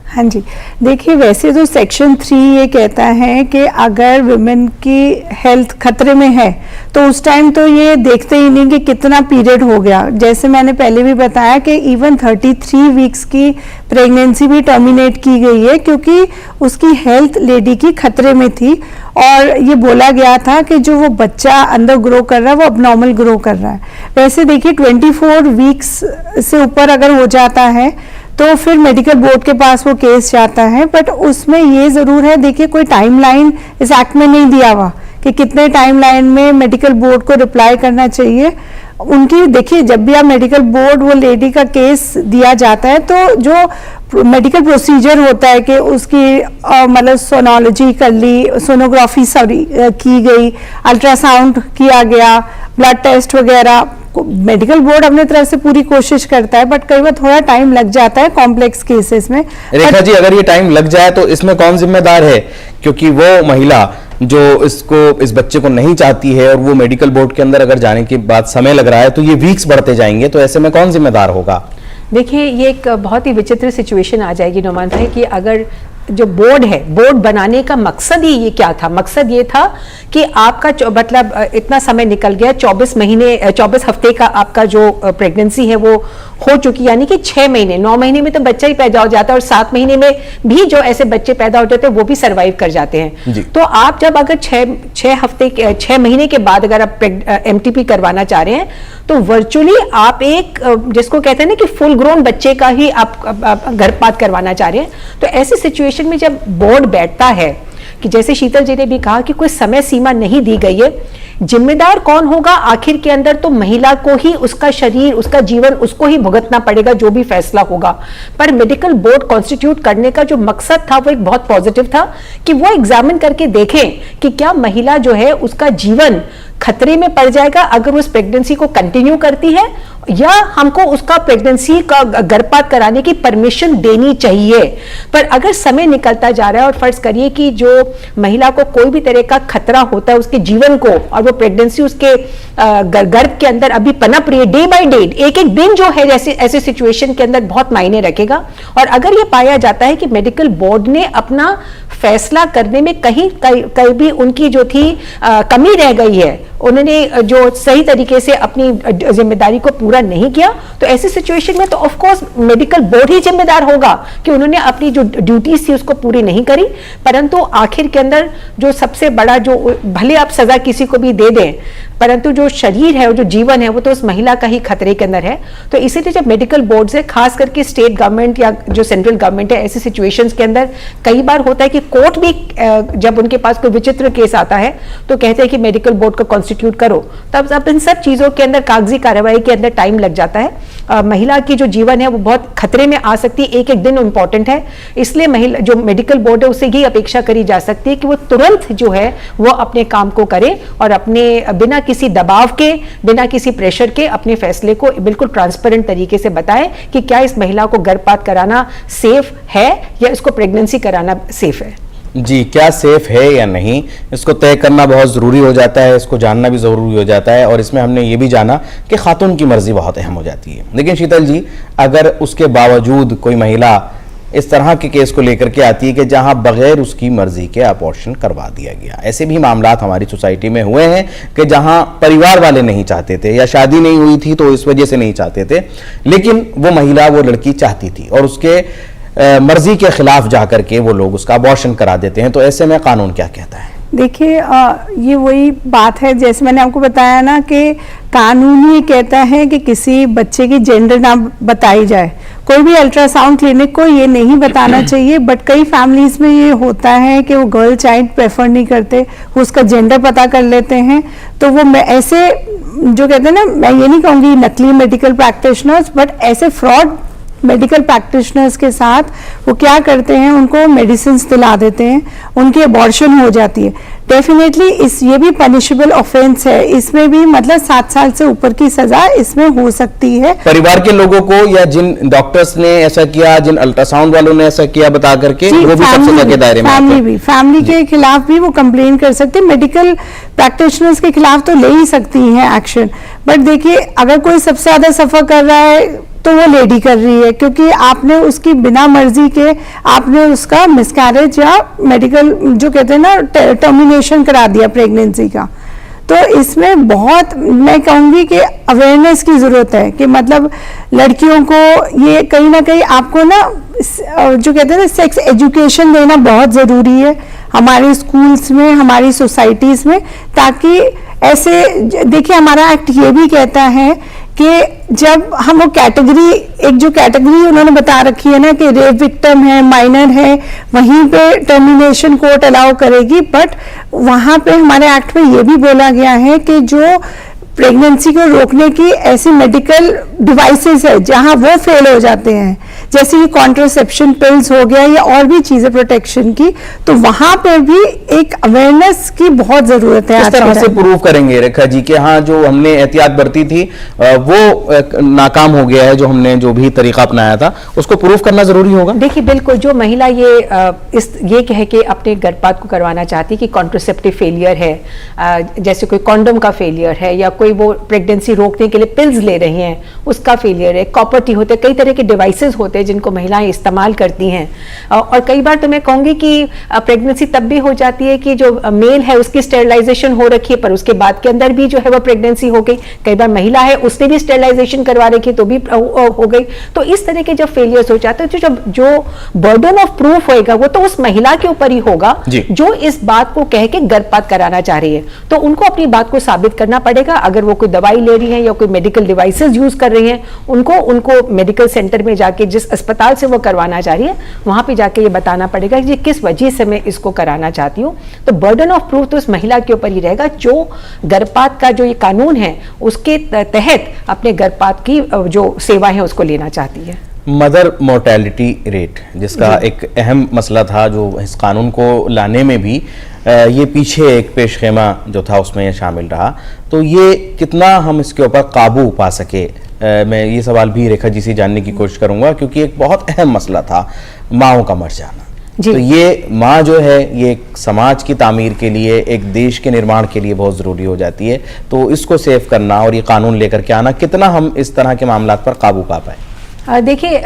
हाँ जी, देखिए वैसे तो सेक्शन 3 ये कहता है कि अगर वुमेन की हेल्थ खतरे में है तो उस टाइम तो ये देखते ही नहीं कि कितना पीरियड हो गया। जैसे मैंने पहले भी बताया कि इवन 33 वीक्स की प्रेगनेंसी भी टर्मिनेट की गई है क्योंकि उसकी हेल्थ लेडी की खतरे में थी और ये बोला गया था कि जो वो बच्चा अंदर ग्रो कर रहा है वो अबनॉर्मल ग्रो कर रहा है। वैसे देखिए 24 वीक्स से ऊपर अगर हो जाता है तो फिर मेडिकल बोर्ड के पास वो केस जाता है, बट उसमें ये जरूर है, देखिए कोई टाइमलाइन इस एक्ट में नहीं दिया हुआ कि कितने टाइमलाइन में मेडिकल बोर्ड को रिप्लाई करना चाहिए। उनकी देखिए जब भी आप मेडिकल बोर्ड वो लेडी का केस दिया जाता है तो जो मेडिकल प्रोसीजर होता है कि उसकी मतलब सोनोलॉजी कर ली, सोनोग्राफी की गई, अल्ट्रासाउंड किया गया, ब्लड टेस्ट वगैरह, मेडिकल बोर्ड अपने तरफ से पूरी कोशिश करता है, बट कई बार थोड़ा टाइम लग जाता है कॉम्प्लेक्स केसेस में। रेखा जी, अगर ये टाइम लग जाए तो इसमें कौन जिम्मेदार है? क्योंकि वो महिला जो इस बच्चे को नहीं चाहती है और वो मेडिकल बोर्ड के अंदर अगर जाने के बाद समय लग रहा है तो ये वीक्स बढ़ते जाएंगे, तो ऐसे में कौन जिम्मेदार होगा? देखिए ये एक बहुत ही विचित्र सिचुएशन आ जाएगी नोमान भाई कि अगर जो बोर्ड है, बोर्ड बनाने का मकसद ही ये क्या था? मकसद ये था कि आपका मतलब इतना समय निकल गया, 24 हफ्ते का आपका जो प्रेगनेंसी है वो हो चुकी, यानी कि 6 महीने, 9 महीने में तो बच्चा ही पैदा हो जाता है और 7 महीने में भी जो ऐसे बच्चे पैदा हो जाते हैं वो भी सर्वाइव कर जाते हैं। तो आप जब अगर 6 महीने के बाद अगर आप MTP करवाना चाह रहे हैं तो वर्चुअली आप एक जिसको कहते हैं ना कि फुल ग्रोन बच्चे का ही आप गर्भपात करवाना चाह रहे हैं। तो ऐसी सिचुएशन में जब बोर्ड बैठता है कि जैसे शीतल जी ने भी कहा कि कोई समय सीमा नहीं दी गई है, जिम्मेदार कौन होगा? आखिर के अंदर तो महिला को ही उसका शरीर, उसका जीवन उसको ही भुगतना पड़ेगा जो भी फैसला होगा। पर मेडिकल बोर्ड कॉन्स्टिट्यूट करने का जो मकसद था वो एक बहुत पॉजिटिव था कि वो एग्जामिन करके देखें कि क्या महिला जो है उसका जीवन खतरे में पड़ जाएगा अगर उस प्रेगनेंसी को कंटिन्यू करती है, या हमको उसका प्रेगनेंसी का गर्भपात कराने की परमिशन देनी चाहिए। पर अगर समय निकलता जा रहा है और फर्ज करिए कि जो महिला को कोई भी तरह का खतरा होता है उसके जीवन को, और वो प्रेगनेंसी उसके गर्भ के अंदर अभी पनप रही है, डे बाय डे, एक एक दिन जो है जैसे ऐसे सिचुएशन के अंदर बहुत मायने रखेगा। और अगर ये पाया जाता है कि मेडिकल बोर्ड ने अपना फैसला करने में कहीं भी उनकी जो थी कमी रह गई है, उन्होंने जो सही तरीके से अपनी जिम्मेदारी को पूरा नहीं किया, तो ऐसी सिचुएशन में तो ऑफ कोर्स मेडिकल बोर्ड ही जिम्मेदार होगा कि उन्होंने अपनी जो ड्यूटीज थी उसको पूरी नहीं करी। परंतु आखिर के अंदर जो सबसे बड़ा, जो भले आप सजा किसी को भी दे दें, परंतु जो शरीर है और जो जीवन है वो तो उस महिला का ही खतरे के अंदर है। तो इसीलिए जब मेडिकल बोर्ड से, खास करके स्टेट गवर्नमेंट या जो सेंट्रल गवर्नमेंट है, ऐसी सिचुएशंस के अंदर कई बार होता है कि कोर्ट भी जब उनके पास कोई विचित्र केस आता है तो कहते हैं कि मेडिकल बोर्ड को कॉन्स्टिट्यूट करो, तब इन सब चीजों के अंदर कागजी कार्रवाई के अंदर टाइम लग जाता है। महिला की जो जीवन है वो बहुत खतरे में आ सकती है, एक एक दिन इंपॉर्टेंट है। इसलिए महिला जो मेडिकल बोर्ड है उससे ये अपेक्षा करी जा सकती है कि वो तुरंत जो है वो अपने काम को करे और अपने बिना किसी दबाव के, बिना किसी प्रेशर के अपने फैसले को बिल्कुल ट्रांसपेरेंट तरीके से बताएं कि क्या इस महिला को गर्भपात कराना सेफ है या इसको प्रेगनेंसी कराना सेफ है। जी, क्या सेफ है या नहीं, इसको तय करना बहुत ज़रूरी हो जाता है, इसको जानना भी ज़रूरी हो जाता है। और इसमें हमने ये भी जाना कि खातून की मर्जी बहुत अहम हो जाती है। लेकिन शीतल जी, अगर उसके बावजूद कोई महिला इस तरह के केस को लेकर के आती है कि जहां बगैर उसकी मर्जी के अबॉर्शन करवा दिया गया, ऐसे भी मामला हमारी सोसाइटी में हुए हैं कि जहां परिवार वाले नहीं चाहते थे या शादी नहीं हुई थी तो इस वजह से नहीं चाहते थे, लेकिन वो महिला, वो लड़की चाहती थी और उसके मर्जी के खिलाफ जाकर के वो लोग उसका अबॉर्शन करा देते हैं। तो ऐसे में कानून क्या कहता है? देखिए ये वही बात है, जैसे मैंने आपको बताया ना कि कानून ये कहता है कि किसी बच्चे की जेंडर ना बताई जाए। कोई भी अल्ट्रासाउंड क्लिनिक को ये नहीं बताना चाहिए, बट कई फैमिलीज में ये होता है कि वो गर्ल चाइल्ड प्रेफर नहीं करते, वो उसका जेंडर पता कर लेते हैं। तो वो ऐसे जो कहते हैं ना, मैं ये नहीं कहूँगी नकली मेडिकल प्रैक्टिशनर्स, बट ऐसे फ्रॉड मेडिकल प्रैक्टिशनर्स के साथ वो क्या करते हैं, उनको मेडिसिन दिला देते हैं, उनकी अबॉर्शन हो जाती है। डेफिनेटली ये भी पनिशेबल ऑफेंस है, इसमें भी मतलब 7 साल से ऊपर की सजा इसमें हो सकती है। परिवार के लोगों को या जिन डॉक्टर्स ने ऐसा किया, जिन अल्ट्रासाउंड वालों ने ऐसा किया बता करके, वो भी सब सजा के दायरे में आते हैं। फैमिली के खिलाफ भी वो कंप्लेन कर सकते हैं, मेडिकल प्रैक्टिशनर्स के खिलाफ तो ले ही सकती हैं एक्शन। बट देखिए, अगर कोई सबसे ज्यादा सफर कर रहा है तो वो लेडी कर रही है, क्योंकि आपने उसकी बिना मर्जी के आपने उसका मिसकैरेज या मेडिकल जो कहते हैं ना टर्मिनेशन करा दिया प्रेगनेंसी का। तो इसमें बहुत मैं कहूंगी कि अवेयरनेस की जरूरत है कि मतलब लड़कियों को ये कहीं ना कहीं आपको ना जो कहते हैं ना सेक्स एजुकेशन देना बहुत जरूरी है हमारे स्कूल्स में, हमारी सोसाइटीज में, ताकि ऐसे देखिए हमारा एक्ट ये भी कहता है कि जब हम वो कैटेगरी, एक जो कैटेगरी उन्होंने बता रखी है ना कि रेप विक्टिम है, माइनर है, वहीं पे टर्मिनेशन कोर्ट अलाउ करेगी। बट वहां पे हमारे एक्ट में ये भी बोला गया है कि जो प्रेगनेंसी को रोकने की ऐसी मेडिकल डिवाइसेस है जहां वो फेल हो जाते हैं, जैसे कि कॉन्ट्रासेप्शन पिल्स हो गया या और भी चीजें प्रोटेक्शन की, तो वहां पर भी एक अवेयरनेस की बहुत जरूरत है। किस तरह से प्रूव करेंगे रेखा जी कि हाँ जो हमने एहतियात बरती थी वो नाकाम हो गया है, जो हमने जो भी तरीका अपनाया था उसको प्रूव करना जरूरी होगा? देखिए बिल्कुल, जो महिला ये कह के अपने गर्भपात को करवाना चाहती है कि कॉन्ट्रासेप्टिव फेलियर है, जैसे कोई कॉन्डोम का फेलियर है या कोई वो प्रेगनेंसी रोकने के लिए पिल्स ले रही हैं उसका फेलियर है, कॉपर होते हैं, कई तरह के डिवाइसेस होते हैं जिनको महिलाएं इस्तेमाल करती हैं। और कई बार तो मैं कहूंगी कि प्रेगनेंसी तब भी हो जाती है कि जो मेल है उसकी स्टेरिलाइजेशन हो रखी है पर उसके बाद के अंदर भी जो है वो प्रेगनेंसी हो गई। कई बार महिला है उसने भी स्टेरिलाइजेशन करवा रखी तो भी हो गई। तो इस तरह के जब फेलियर्स हो जाते हैं जो बर्डन ऑफ प्रूफ होएगा वो तो उस महिला के ऊपर ही होगा जो इस बात को कह के गर्भपात कराना चाह रही है। तो उनको अपनी बात को साबित करना पड़ेगा। अगर वो कोई दवाई ले रही है या कोई मेडिकल डिवाइसेस यूज कर रही हैं उनको मेडिकल सेंटर में जाके, जिस अस्पताल से वो करवाना चाह रही है वहां पे जाके ये बताना पड़ेगा कि किस वजह से मैं इसको कराना चाहती हूँ। तो बर्डन ऑफ प्रूफ तो उस महिला के ऊपर ही रहेगा जो गर्भपात का जो ये कानून है उसके तहत अपने गर्भपात की जो सेवा है उसको लेना चाहती है। मदर मोर्टेलिटी रेट जिसका एक अहम मसला था, जो इस कानून को लाने में भी ये पीछे एक पेशखेमा जो था उसमें शामिल रहा, तो ये कितना हम इसके ऊपर काबू पा सके, मैं ये सवाल भी रेखा जी से जानने की कोशिश करूंगा, क्योंकि एक बहुत अहम मसला था माँओं का मर जाना। तो ये माँ जो है ये एक समाज की तामीर के लिए, एक देश के निर्माण के लिए बहुत ज़रूरी हो जाती है। तो इसको सेव करना और ये कानून लेकर के आना, कितना हम इस तरह के मामला पर काबू पा पाए? देखिए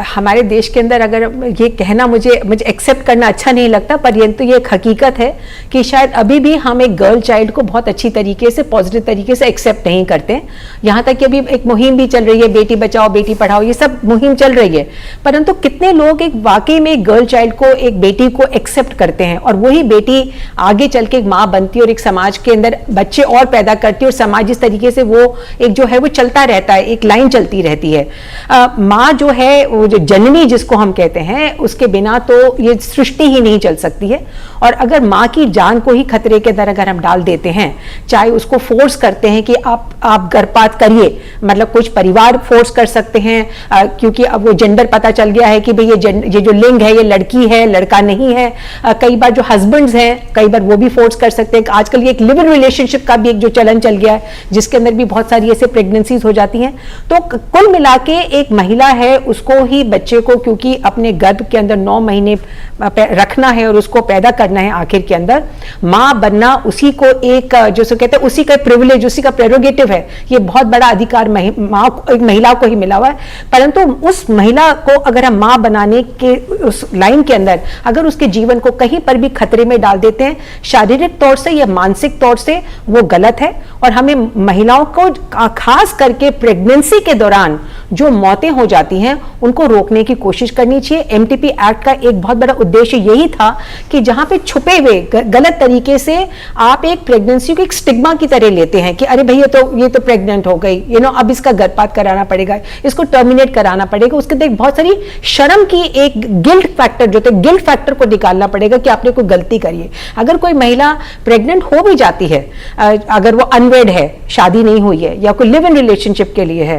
हमारे देश के अंदर अगर ये कहना मुझे एक्सेप्ट करना अच्छा नहीं लगता, पर ये तो ये एक हकीकत है कि शायद अभी भी हम एक गर्ल चाइल्ड को बहुत अच्छी तरीके से, पॉजिटिव तरीके से एक्सेप्ट नहीं करते। यहाँ तक कि अभी एक मुहिम भी चल रही है, बेटी बचाओ बेटी पढ़ाओ, ये सब मुहिम चल रही है, परंतु कितने लोग एक वाकई में एक गर्ल चाइल्ड को, एक बेटी को एक्सेप्ट करते हैं और वही बेटी आगे चल के एक माँ बनती है और एक समाज के अंदर बच्चे और पैदा करती है और समाज इस तरीके से वो एक जो है वो चलता रहता है, एक लाइन चलती रहती है। माँ जो है वो जो जननी जिसको हम कहते हैं, उसके बिना तो ये सृष्टि ही नहीं चल सकती है। और अगर माँ की जान को ही खतरे के अंदर अगर हम डाल देते हैं, चाहे उसको फोर्स करते हैं कि आप गर्भपात करिए, मतलब कुछ परिवार फोर्स कर सकते हैं क्योंकि अब वो जेंडर पता चल गया है कि भाई ये जो लिंग है ये लड़की है लड़का नहीं है। कई बार जो हस्बैंड्स हैं कई बार वो भी फोर्स कर सकते हैं। आजकल ये एक लिव इन रिलेशनशिप का भी एक जो चलन चल गया है जिसके अंदर भी बहुत सारी ऐसे प्रेगनेंसीज हो जाती हैं। तो कुल मिला के एक महिला है उसको ही बच्चे को, क्योंकि अपने गर्भ के अंदर 9 महीने रखना है और उसको पैदा करना है, आखिर के अंदर मां बनना उसी को एक जो कहते हैं उसी का प्रिविलेज, उसी का प्रेरोगेटिव है। ये बहुत बड़ा अधिकार एक महिला को ही मिला हुआ है। परंतु उस महिला को अगर हम मां बनाने के उस लाइन के अंदर अगर उसके जीवन को कहीं पर भी खतरे में डाल देते हैं, शारीरिक तौर से या मानसिक तौर से, वो गलत है। और हमें महिलाओं को खास करके प्रेगनेंसी के दौरान जो मौतें हो जाती हैं उनको रोकने की कोशिश करनी चाहिए। एमटीपी एक्ट का एक बहुत बड़ा उद्देश्य यही था कि जहां पे छुपे हुए गलत तरीके से आप एक प्रेगनेंसी को एक स्टिग्मा की तरह लेते हैं कि अरे भाई ये तो प्रेग्नेंट हो गई, अब इसका गर्भपात कराना पड़ेगा, इसको टर्मिनेट कराना पड़ेगा। उसके अंदर बहुत सारी शर्म की एक गिल्ट फैक्टर जो थे, गिल्ट फैक्टर को निकालना पड़ेगा कि आपने कोई गलती करी है। अगर कोई महिला प्रेग्नेंट हो भी जाती है, अगर वो अनवेड है, शादी नहीं हुई है, या कोई लिव इन रिलेशनशिप के लिए है,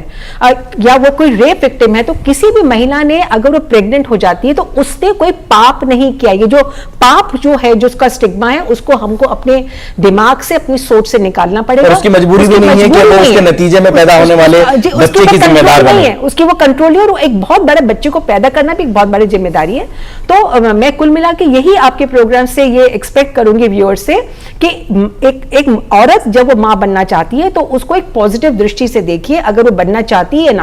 या वो कोई रेप विक्टिम है, तो किसी भी महिला ने अगर वो प्रेग्नेंट हो जाती है तो उसने कोई पाप नहीं किया। ये जो पाप जो है, जो उसका स्टिग्मा है, उसको हमको अपने दिमाग से, अपनी सोच से निकालना पड़ेगा। और उसकी मजबूरी भी नहीं है कि वो उसके नतीजे में पैदा होने वाले बच्चे की जिम्मेदार बने। उसकी वो कंट्रोल है, और एक बहुत बड़े बच्चे को पैदा करना भी एक बहुत बड़ी जिम्मेदारी है। तो मैं कुल मिला के यही आपके प्रोग्राम से ये एक्सपेक्ट करूंगी व्यूअर्स से कि एक औरत जब वो मां बनना चाहती है तो उसको एक पॉजिटिव दृष्टि से देखिए। अगर वो बनना चाहती है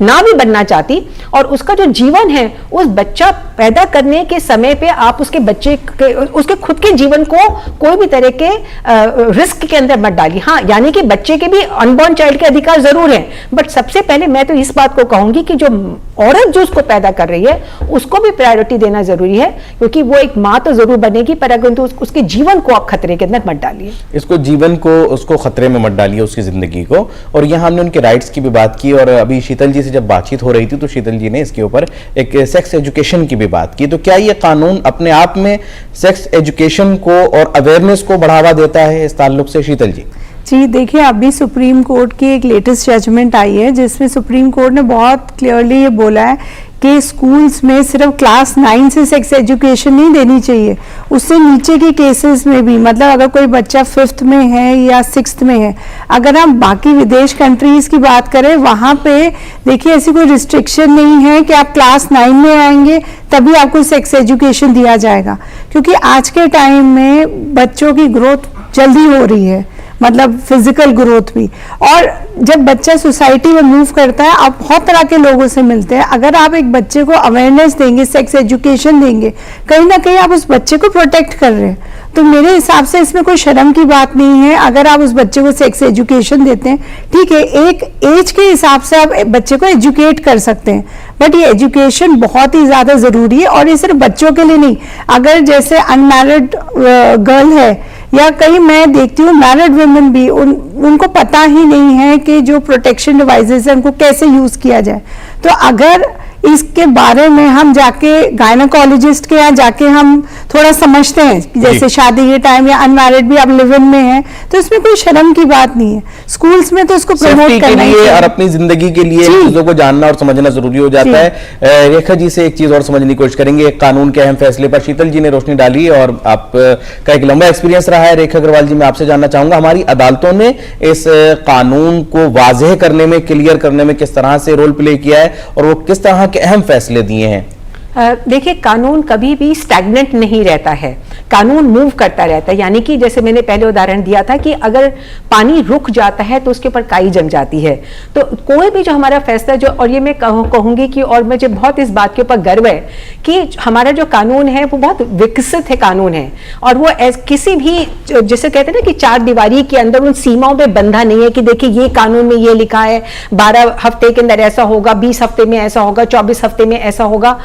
ना भी बनना चाहती, और उसका जो जीवन है, उस बच्चा पैदा करने के समय पे आप उसके बच्चे के, उसके खुद के जीवन को कोई भी तरह के रिस्क के अंदर मत डालिए। हाँ, यानी कि बच्चे के भी, अनबॉर्न चाइल्ड के अधिकार जरूर हैं, बट सबसे पहले मैं तो इस बात को कहूंगी कि जो औरत जो उसको पैदा कर रही है उसको भी प्रायोरिटी देना जरूरी है, क्योंकि वो एक मां तो जरूर बनेगी, पर अगर उसके जीवन को आप खतरे के अंदर मत डालिए। इसको जीवन को, उसको खतरे में मत डालिए, उसकी जिंदगी को। और यहाँ हमने उनके राइट्स की भी बात की, और अभी शीतल जी से जब बातचीत हो रही थी तो शीतल जी ने इसके ऊपर एक सेक्स एजुकेशन की भी बात की। तो क्या ये कानून अपने आप में सेक्स एजुकेशन को और अवेयरनेस को बढ़ावा देता है इस ताल्लुक से? शीतल जी जी देखिए, अभी सुप्रीम कोर्ट की एक लेटेस्ट जजमेंट आई है जिसमें सुप्रीम कोर्ट ने बहुत क्लियरली ये बोला है कि स्कूल्स में सिर्फ क्लास 9 से सेक्स एजुकेशन नहीं देनी चाहिए, उससे नीचे के केसेस में भी, मतलब अगर कोई बच्चा 5th में है या 6th में है, अगर हम बाकी विदेश कंट्रीज की बात करें वहाँ पे देखिए ऐसी कोई रिस्ट्रिक्शन नहीं है कि आप क्लास 9 में आएंगे तभी आपको सेक्स एजुकेशन दिया जाएगा, क्योंकि आज के टाइम में बच्चों की ग्रोथ जल्दी हो रही है, मतलब फिजिकल ग्रोथ भी। और जब बच्चा सोसाइटी में मूव करता है, आप बहुत तरह के लोगों से मिलते हैं। अगर आप एक बच्चे को अवेयरनेस देंगे, सेक्स एजुकेशन देंगे, कहीं ना कहीं आप उस बच्चे को प्रोटेक्ट कर रहे हैं। तो मेरे हिसाब से इसमें कोई शर्म की बात नहीं है अगर आप उस बच्चे को सेक्स एजुकेशन देते हैं। ठीक है, एक एज के हिसाब से आप बच्चे को एजुकेट कर सकते हैं, बट ये एजुकेशन बहुत ही ज्यादा जरूरी है। और ये सिर्फ बच्चों के लिए नहीं, अगर जैसे अनमैरिड गर्ल है, या कहीं मैं देखती हूँ मैरिड वुमेन भी, उनको पता ही नहीं है कि जो प्रोटेक्शन डिवाइसेस है उनको कैसे यूज किया जाए। तो अगर इसके बारे में हम जाके गायनोकोलॉजिस्ट के यहाँ जाके हम थोड़ा समझते हैं कि जैसे शादी के टाइम या अनमैरिड भी अब लिव इन में है, तो इसमें कोई शर्म की बात नहीं है। स्कूल्स में तो इसको प्रमोट करना चाहिए और अपनी जिंदगी के लिए चीजों को जानना और समझना जरूरी हो जाता है। रेखा जी से एक चीज और समझने की कोशिश करेंगे। एक कानून के अहम फैसले पर शीतल जी ने रोशनी डाली और आपका एक लंबा एक्सपीरियंस रहा है। रेखा अग्रवाल जी, मैं आपसे जानना चाहूंगा, हमारी अदालतों ने इस कानून को वाज़ेह करने में, क्लियर करने में किस तरह से रोल प्ले किया है और वो किस तरह के अहम फैसले दिए हैं? देखिए, कानून कभी भी स्टैग्नेंट नहीं रहता है, कानून मूव करता रहता है। यानी कि जैसे मैंने पहले उदाहरण दिया था कि अगर पानी रुक जाता है तो उसके ऊपर काई जम जाती है। तो कोई भी जो हमारा फैसला जो, और ये मैं कहूंगी कि, और मुझे बहुत इस बात के ऊपर गर्व है कि हमारा जो कानून है वो बहुत विकसित है कानून है, और वो किसी भी, जैसे कहते हैं ना कि चार दीवारी के अंदर उन सीमाओं पे बंधा नहीं है कि देखिए ये कानून में ये लिखा है 12 हफ्ते के अंदर ऐसा होगा, 20 हफ्ते में ऐसा होगा, 24 हफ्ते में ऐसा होगा।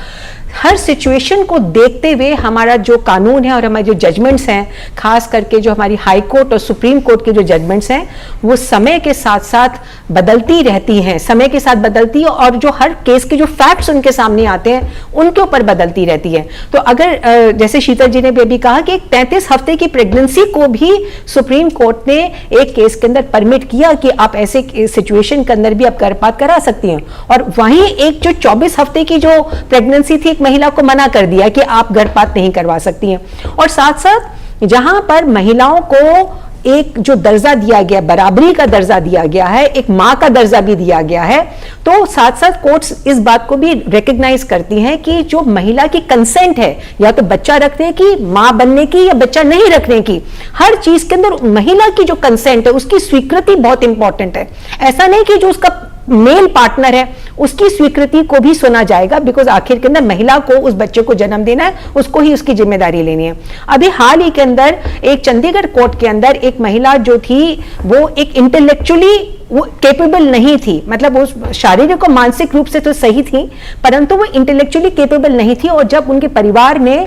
हर सिचुएशन को देखते हुए हमारा जो कानून है और हमारे जो जजमेंट्स हैं, खास करके जो हमारी हाई कोर्ट और सुप्रीम कोर्ट के जो जजमेंट्स हैं, वो समय के साथ साथ बदलती रहती हैं, समय के साथ बदलती है, और जो हर केस के जो फैक्ट्स उनके सामने आते हैं उनके ऊपर बदलती रहती है। तो अगर जैसे शीतल जी ने भी अभी कहा कि एक 33 हफ्ते की प्रेगनेंसी को भी सुप्रीम कोर्ट ने एक केस के अंदर परमिट किया कि आप ऐसे सिचुएशन के अंदर भी आप गर्भपात करा सकती हैं, और वहीं एक जो 24 हफ्ते की जो प्रेगनेंसी थी, एक महिला को मना कर दिया कि आप गर्भपात नहीं करवा सकती हैं। और साथ साथ जहां पर महिलाओं को एक जो दर्जा दिया गया, बराबरी का दर्जा दिया गया है, एक मां का दर्जा भी दिया गया है, तो साथ साथ कोर्ट्स इस बात को भी रिकॉग्नाइज करती हैं कि जो महिला की कंसेंट है, या तो बच्चा रखने की, मां बनने की, या बच्चा नहीं रखने की, हर चीज के अंदर महिला की जो कंसेंट है उसकी स्वीकृति बहुत इंपॉर्टेंट है। ऐसा नहीं कि जो उसका मेल पार्टनर है उसकी स्वीकृति को भी सुना जाएगा, बिकॉज आखिर के अंदर महिला को उस बच्चे को जन्म देना है, उसको ही उसकी जिम्मेदारी लेनी है। अभी हाल ही के अंदर एक चंडीगढ़ कोर्ट के अंदर एक महिला जो थी वो एक इंटेलेक्चुअली वो केपेबल नहीं थी, मतलब वो शारीरिक और मानसिक रूप से तो सही थी, परंतु वो इंटेलेक्चुअली केपेबल नहीं थी। और जब उनके परिवार ने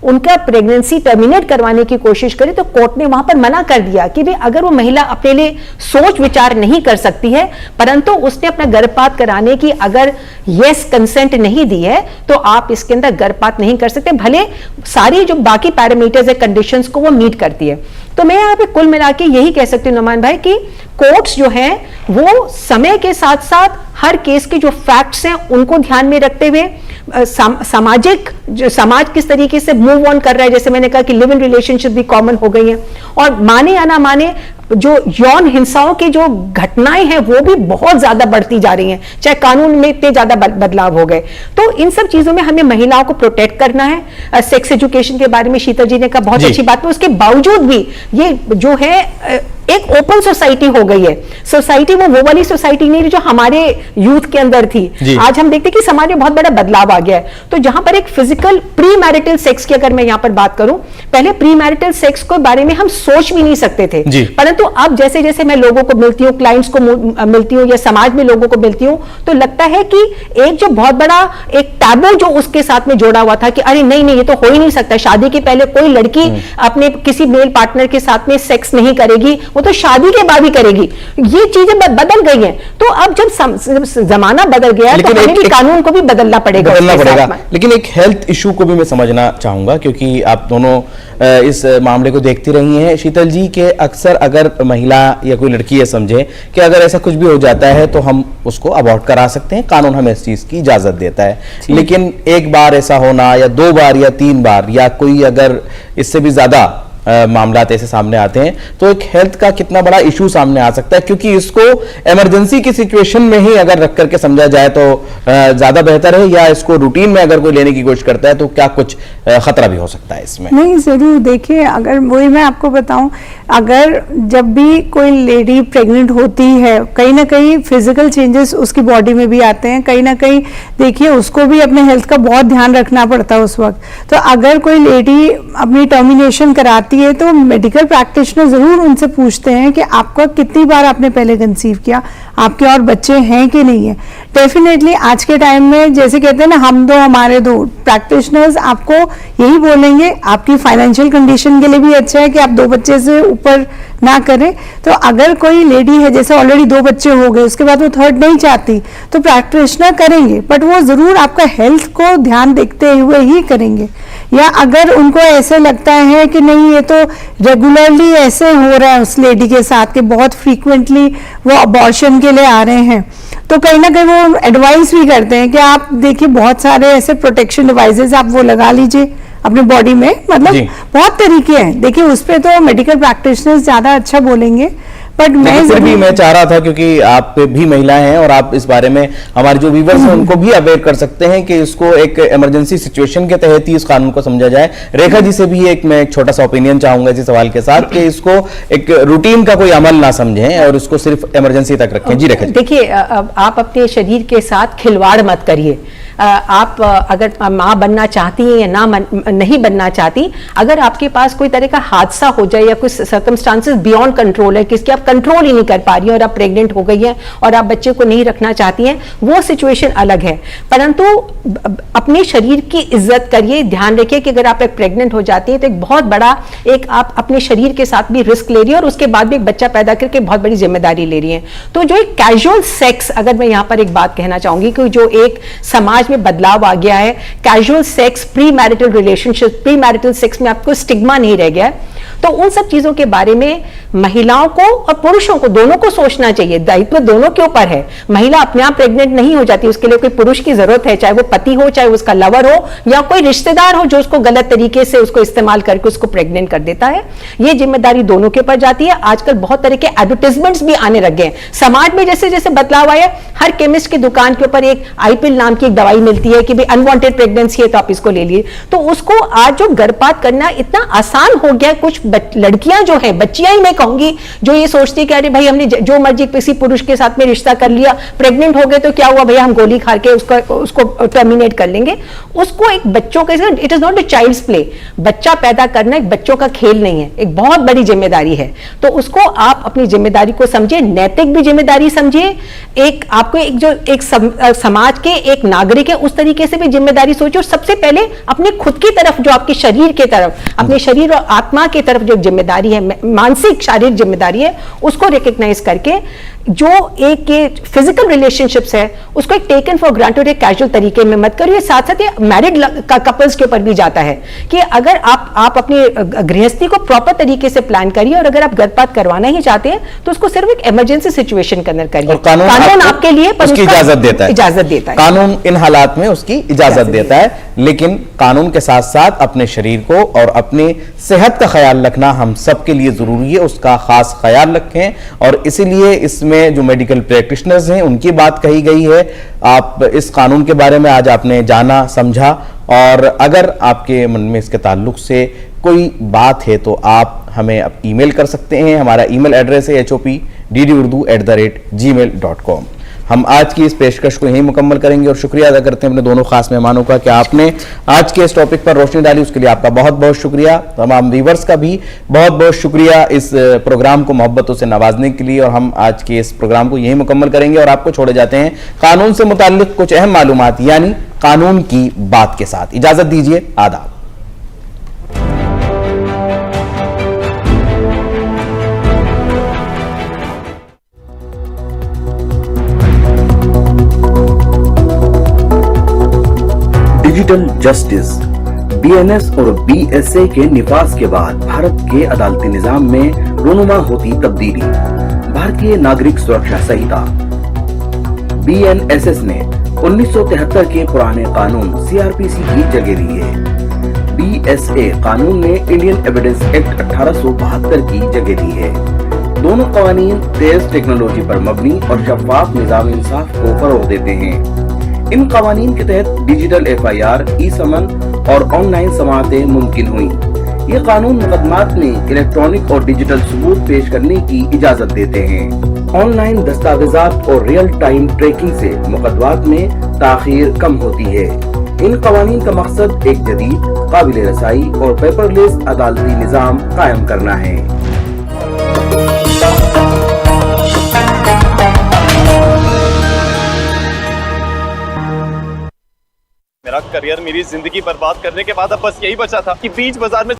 उनका प्रेगनेंसी टर्मिनेट करवाने की कोशिश करी, तो कोर्ट ने वहां पर मना कर दिया कि भाई अगर वो महिला अपने लिए सोच विचार नहीं कर सकती है, परंतु उसने अपना गर्भपात कराने की अगर यस कंसेंट नहीं दी है, तो आप इसके अंदर गर्भपात नहीं कर सकते, भले सारी जो बाकी पैरामीटर्स है, कंडीशंस को वो मीट करती है। तो मैं यहाँ पे कुल मिला के यही कह सकती हूँ नुमान भाई कि कोर्ट्स जो हैं वो समय के साथ साथ हर केस के जो फैक्ट्स हैं उनको ध्यान में रखते हुए सामाजिक जो समाज किस तरीके से मूव ऑन कर रहा है, जैसे मैंने कहा कि लिव इन रिलेशनशिप भी कॉमन हो गई हैं, और माने या ना माने जो यौन हिंसाओं की जो घटनाएं हैं वो भी बहुत ज्यादा बढ़ती जा रही हैं, चाहे कानून में इतने ज्यादा बदलाव हो गए। तो इन सब चीजों में हमें महिलाओं को प्रोटेक्ट करना है। सेक्स एजुकेशन के बारे में शीतल जी ने कहा, बहुत अच्छी बात है। उसके बावजूद भी ये जो है एक ओपन सोसाइटी हो गई है। सोसाइटी वो वाली सोसाइटी नहीं जो हमारे यूथ के अंदर थी। आज हम देखते हैं कि समाज में बहुत बड़ा बदलाव आ गया है। तो जहां पर एक फिजिकल प्री मैरिटल सेक्स की अगर मैं यहां पर बात करूं, पहले प्री मैरिटल सेक्स के बारे में हम सोच भी नहीं सकते थे, परंतु अब जैसे जैसे मैं लोगों को मिलती हूँ, क्लाइंट्स को मिलती हूँ या समाज में लोगों को मिलती हूँ, तो लगता है कि एक जो बहुत बड़ा एक टैबू जो उसके साथ में जोड़ा हुआ था कि अरे नहीं नहीं ये तो हो ही नहीं सकता, शादी के पहले कोई लड़की अपने किसी मेल पार्टनर के साथ में सेक्स नहीं करेगी, वो तो शादी के बाद ही करेगी। ये चीजें बदल गई हैं। तो अब जब जमाना बदल गया तो हमें भी कानून को भी बदलना पड़ेगा। लेकिन एक हेल्थ इशू को भी मैं समझना चाहूंगा, क्योंकि आप दोनों इस मामले को देखती रही हैं शीतल जी, के अक्सर अगर महिला या कोई लड़की ये समझे कि अगर ऐसा कुछ भी हो जाता है तो हम उसको अबॉर्ट करा सकते हैं, कानून हमें इस चीज की इजाजत देता है, लेकिन एक बार ऐसा होना या 2 बार या 3 बार या कोई अगर इससे भी ज्यादा मामला ऐसे सामने आते हैं तो एक हेल्थ का कितना बड़ा इशू सामने आ सकता है, क्योंकि इसको इमरजेंसी की सिचुएशन में ही अगर रख करके समझा जाए तो ज्यादा बेहतर है, या इसको रूटीन में अगर कोई लेने की कोशिश करता है तो क्या कुछ खतरा भी हो सकता है इसमें? नहीं, जरूर। देखिए, अगर वही मैं आपको बताऊं, अगर जब भी कोई लेडी प्रेग्नेंट होती है, कहीं ना कहीं फिजिकल चेंजेस उसकी बॉडी में भी आते हैं, कहीं ना कहीं देखिए उसको भी अपने हेल्थ का बहुत ध्यान रखना पड़ता है उस वक्त। तो अगर कोई लेडी अपनी टर्मिनेशन कराती है तो मेडिकल प्रैक्टिशनर जरूर उनसे पूछते हैं कि आपका कितनी बार आपने पहले कंसीव किया, आपके और बच्चे हैं कि नहीं है। डेफिनेटली आज के टाइम में जैसे कहते हैं ना, हम दो हमारे दो, प्रैक्टिशनर्स आपको यही बोलेंगे। आपकी फाइनेंशियल कंडीशन के लिए भी अच्छा है कि आप 2 बच्चे से ऊपर ना करें। तो अगर कोई लेडी है जैसे ऑलरेडी 2 बच्चे हो गए, उसके बाद वो 3rd नहीं चाहती, तो प्रैक्टिशनर करेंगे, बट वो जरूर आपका हेल्थ को ध्यान देखते हुए ही करेंगे। या अगर उनको ऐसे लगता है कि नहीं ये तो रेगुलरली ऐसे हो रहा है उस लेडी के साथ कि बहुत फ्रीक्वेंटली वो अबॉर्शन के लिए आ रहे हैं, तो कहीं ना कहीं वो एडवाइस भी करते हैं कि आप देखिए बहुत सारे ऐसे प्रोटेक्शन डिवाइसेस आप वो लगा लीजिए अपने बॉडी में। मतलब बहुत तरीके हैं, देखिए उस पर तो मेडिकल प्रैक्टिशनर्स ज्यादा अच्छा बोलेंगे, बट मैं चाह रहा था क्योंकि आप भी महिलाएं हैं और आप इस बारे में हमारे जो व्यूअर्स हैं उनको भी अवेयर कर सकते हैं कि इसको एक इमरजेंसी सिचुएशन के तहत ही इस कानून को समझा जाए। रेखा जी से भी एक छोटा सा ओपिनियन चाहूंगा इसी सवाल के साथ कि इसको एक रूटीन का कोई अमल ना समझें और उसको सिर्फ इमरजेंसी तक रखें। जी रेखा जी। देखिए, आप अपने शरीर के साथ खिलवाड़ मत करिए। आप अगर माँ बनना चाहती हैं या नहीं बनना चाहती, अगर आपके पास कोई तरह का हादसा हो जाए या कुछ सर्कमस्टांसेस बियॉन्ड कंट्रोल है, किसकी आप कंट्रोल ही नहीं कर पा रही हैं और आप प्रेग्नेंट हो गई हैं और आप बच्चे को नहीं रखना चाहती हैं, वो सिचुएशन अलग है। परंतु अपने शरीर की इज्जत करिए, ध्यान रखिए कि अगर आप एक प्रेग्नेंट हो जाती है तो एक बहुत बड़ा आप अपने शरीर के साथ भी रिस्क ले रही है और उसके बाद भी एक बच्चा पैदा करके बहुत बड़ी जिम्मेदारी ले रही है। तो जो एक कैजुअल सेक्स, अगर मैं यहाँ पर एक बात कहना चाहूंगी कि जो एक समाज में बदलाव आ गया है, casual sex, pre marital relationship, pre marital sex में आपको स्टिग्मा नहीं रह गया है, तो उन सब चीजों के बारे में महिलाओं को और पुरुषों को दोनों को सोचना चाहिए। दायित्व दोनों के ऊपर है। महिला अपने आप प्रेग्नेंट नहीं हो जाती, उसके लिए कोई पुरुष की जरूरत है, चाहे वो पति हो, चाहे उसका लवर हो या कोई रिश्तेदार हो जो उसको गलत तरीके से उसको इस्तेमाल करके उसको प्रेग्नेंट कर देता है। ये जिम्मेदारी दोनों के ऊपर जाती है। आजकल बहुत तरह के एडवर्टाइजमेंट्स भी आने लग गए। समाज में जैसे जैसे बदलाव आया, हर केमिस्ट की दुकान के ऊपर एक आईपिल नाम की एक दवाई मिलती है कि भाई अनवांटेड प्रेगनेंसी है तो आप इसको ले लिए। तो उसको आज जो गर्भपात करना इतना आसान हो गया, कुछ लड़कियां जो है, बच्चियां ही मैं कहूंगी, जो ये सोचती कि अरे भाई हमने जो मर्जी किसी पुरुष के साथ में रिश्ता कर लिया, प्रेग्नेंट हो गए तो क्या हुआ भैया, हम गोली खा के उसको टर्मिनेट कर लेंगे। उसको एक बच्चों के, it is not a child's play. बच्चा पैदा करना एक बच्चों का खेल नहीं है, एक बहुत बड़ी जिम्मेदारी है। तो उसको आप अपनी जिम्मेदारी को समझिए, नैतिक भी जिम्मेदारी समझिए, एक आपको एक समाज के एक नागरिक है उस तरीके से भी जिम्मेदारी सोचिए, और सबसे पहले अपने खुद की तरफ, जो आपके शरीर के तरफ, अपने शरीर और आत्मा की तरफ जो जिम्मेदारी है, मानसिक शारीरिक जिम्मेदारी है, उसको रिकग्नाइज करके जो एक ये फिजिकल रिलेशनशिप्स है उसको एक टेकन फॉर ग्रांटेड, एक कैजुअल तरीके में मत करिए। साथ साथ ये मैरिड कपल्स के ऊपर भी जाता है कि अगर आप अपनी गृहस्थी को प्रॉपर तरीके से प्लान करिए, और अगर आप गर्भपात करवाना ही चाहते हैं तो उसको सिर्फ एक इमरजेंसी सिचुएशन के अंदर करिए। कानून आपके लिए उसकी इजाजत देता है, कानून इन हालात में उसकी इजाजत देता है, लेकिन कानून के साथ साथ अपने शरीर को और अपनी सेहत का ख्याल रखना हम सबके लिए जरूरी है, उसका खास ख्याल रखें। और इसीलिए इसमें जो मेडिकल प्रैक्टिशनर्स हैं उनकी बात कही गई है। आप इस कानून के बारे में आज आपने जाना, समझा, और अगर आपके मन में इसके ताल्लुक से कोई बात है तो आप हमें ईमेल कर सकते हैं। हमारा ईमेल एड्रेस है hopdurdu@gmail.com। हम आज की इस पेशकश को यहीं मुकम्मल करेंगे और शुक्रिया अदा करते हैं अपने दोनों खास मेहमानों का कि आपने आज के इस टॉपिक पर रोशनी डाली, उसके लिए आपका बहुत बहुत शुक्रिया। तमाम व्यूवर्स का भी बहुत बहुत शुक्रिया इस प्रोग्राम को मोहब्बतों से नवाजने के लिए। और हम आज के इस प्रोग्राम को यहीं मुकम्मल करेंगे और आपको छोड़े जाते हैं कानून से मुताल्लिक कुछ अहम मालूमात यानी कानून की बात के साथ। इजाजत दीजिए, आदाब। डिजिटल जस्टिस, बीएनएस और बीएसए के निफाज के बाद भारत के अदालती निजाम में रोनुमा होती तब्दीली। भारतीय नागरिक सुरक्षा संहिता बीएनएसएस ने 1973 के पुराने कानून सीआरपीसी की जगह ली है। बीएसए कानून ने इंडियन एविडेंस एक्ट 1872 की जगह ली है। दोनों कवानीन तेज टेक्नोलॉजी पर मबनी और शफाफ निजाम इंसाफ को फरोग देते हैं। इन कवानीन के तहत डिजिटल एफआईआर, ई समन और ऑनलाइन समाअतें मुमकिन हुई। ये कानून मुकदमात में इलेक्ट्रॉनिक और डिजिटल सबूत पेश करने की इजाजत देते हैं। ऑनलाइन दस्तावेजात और रियल टाइम ट्रैकिंग से मुकदमात में ताखीर कम होती है। इन कवानीन का मकसद एक जदीद, काबिल रसाई और पेपरलेस अदालती निजाम कायम करना है। मेरा करियर, मेरी जिंदगी बर्बाद करने के बाद अब बस यही बचा था कि बीच बाजार में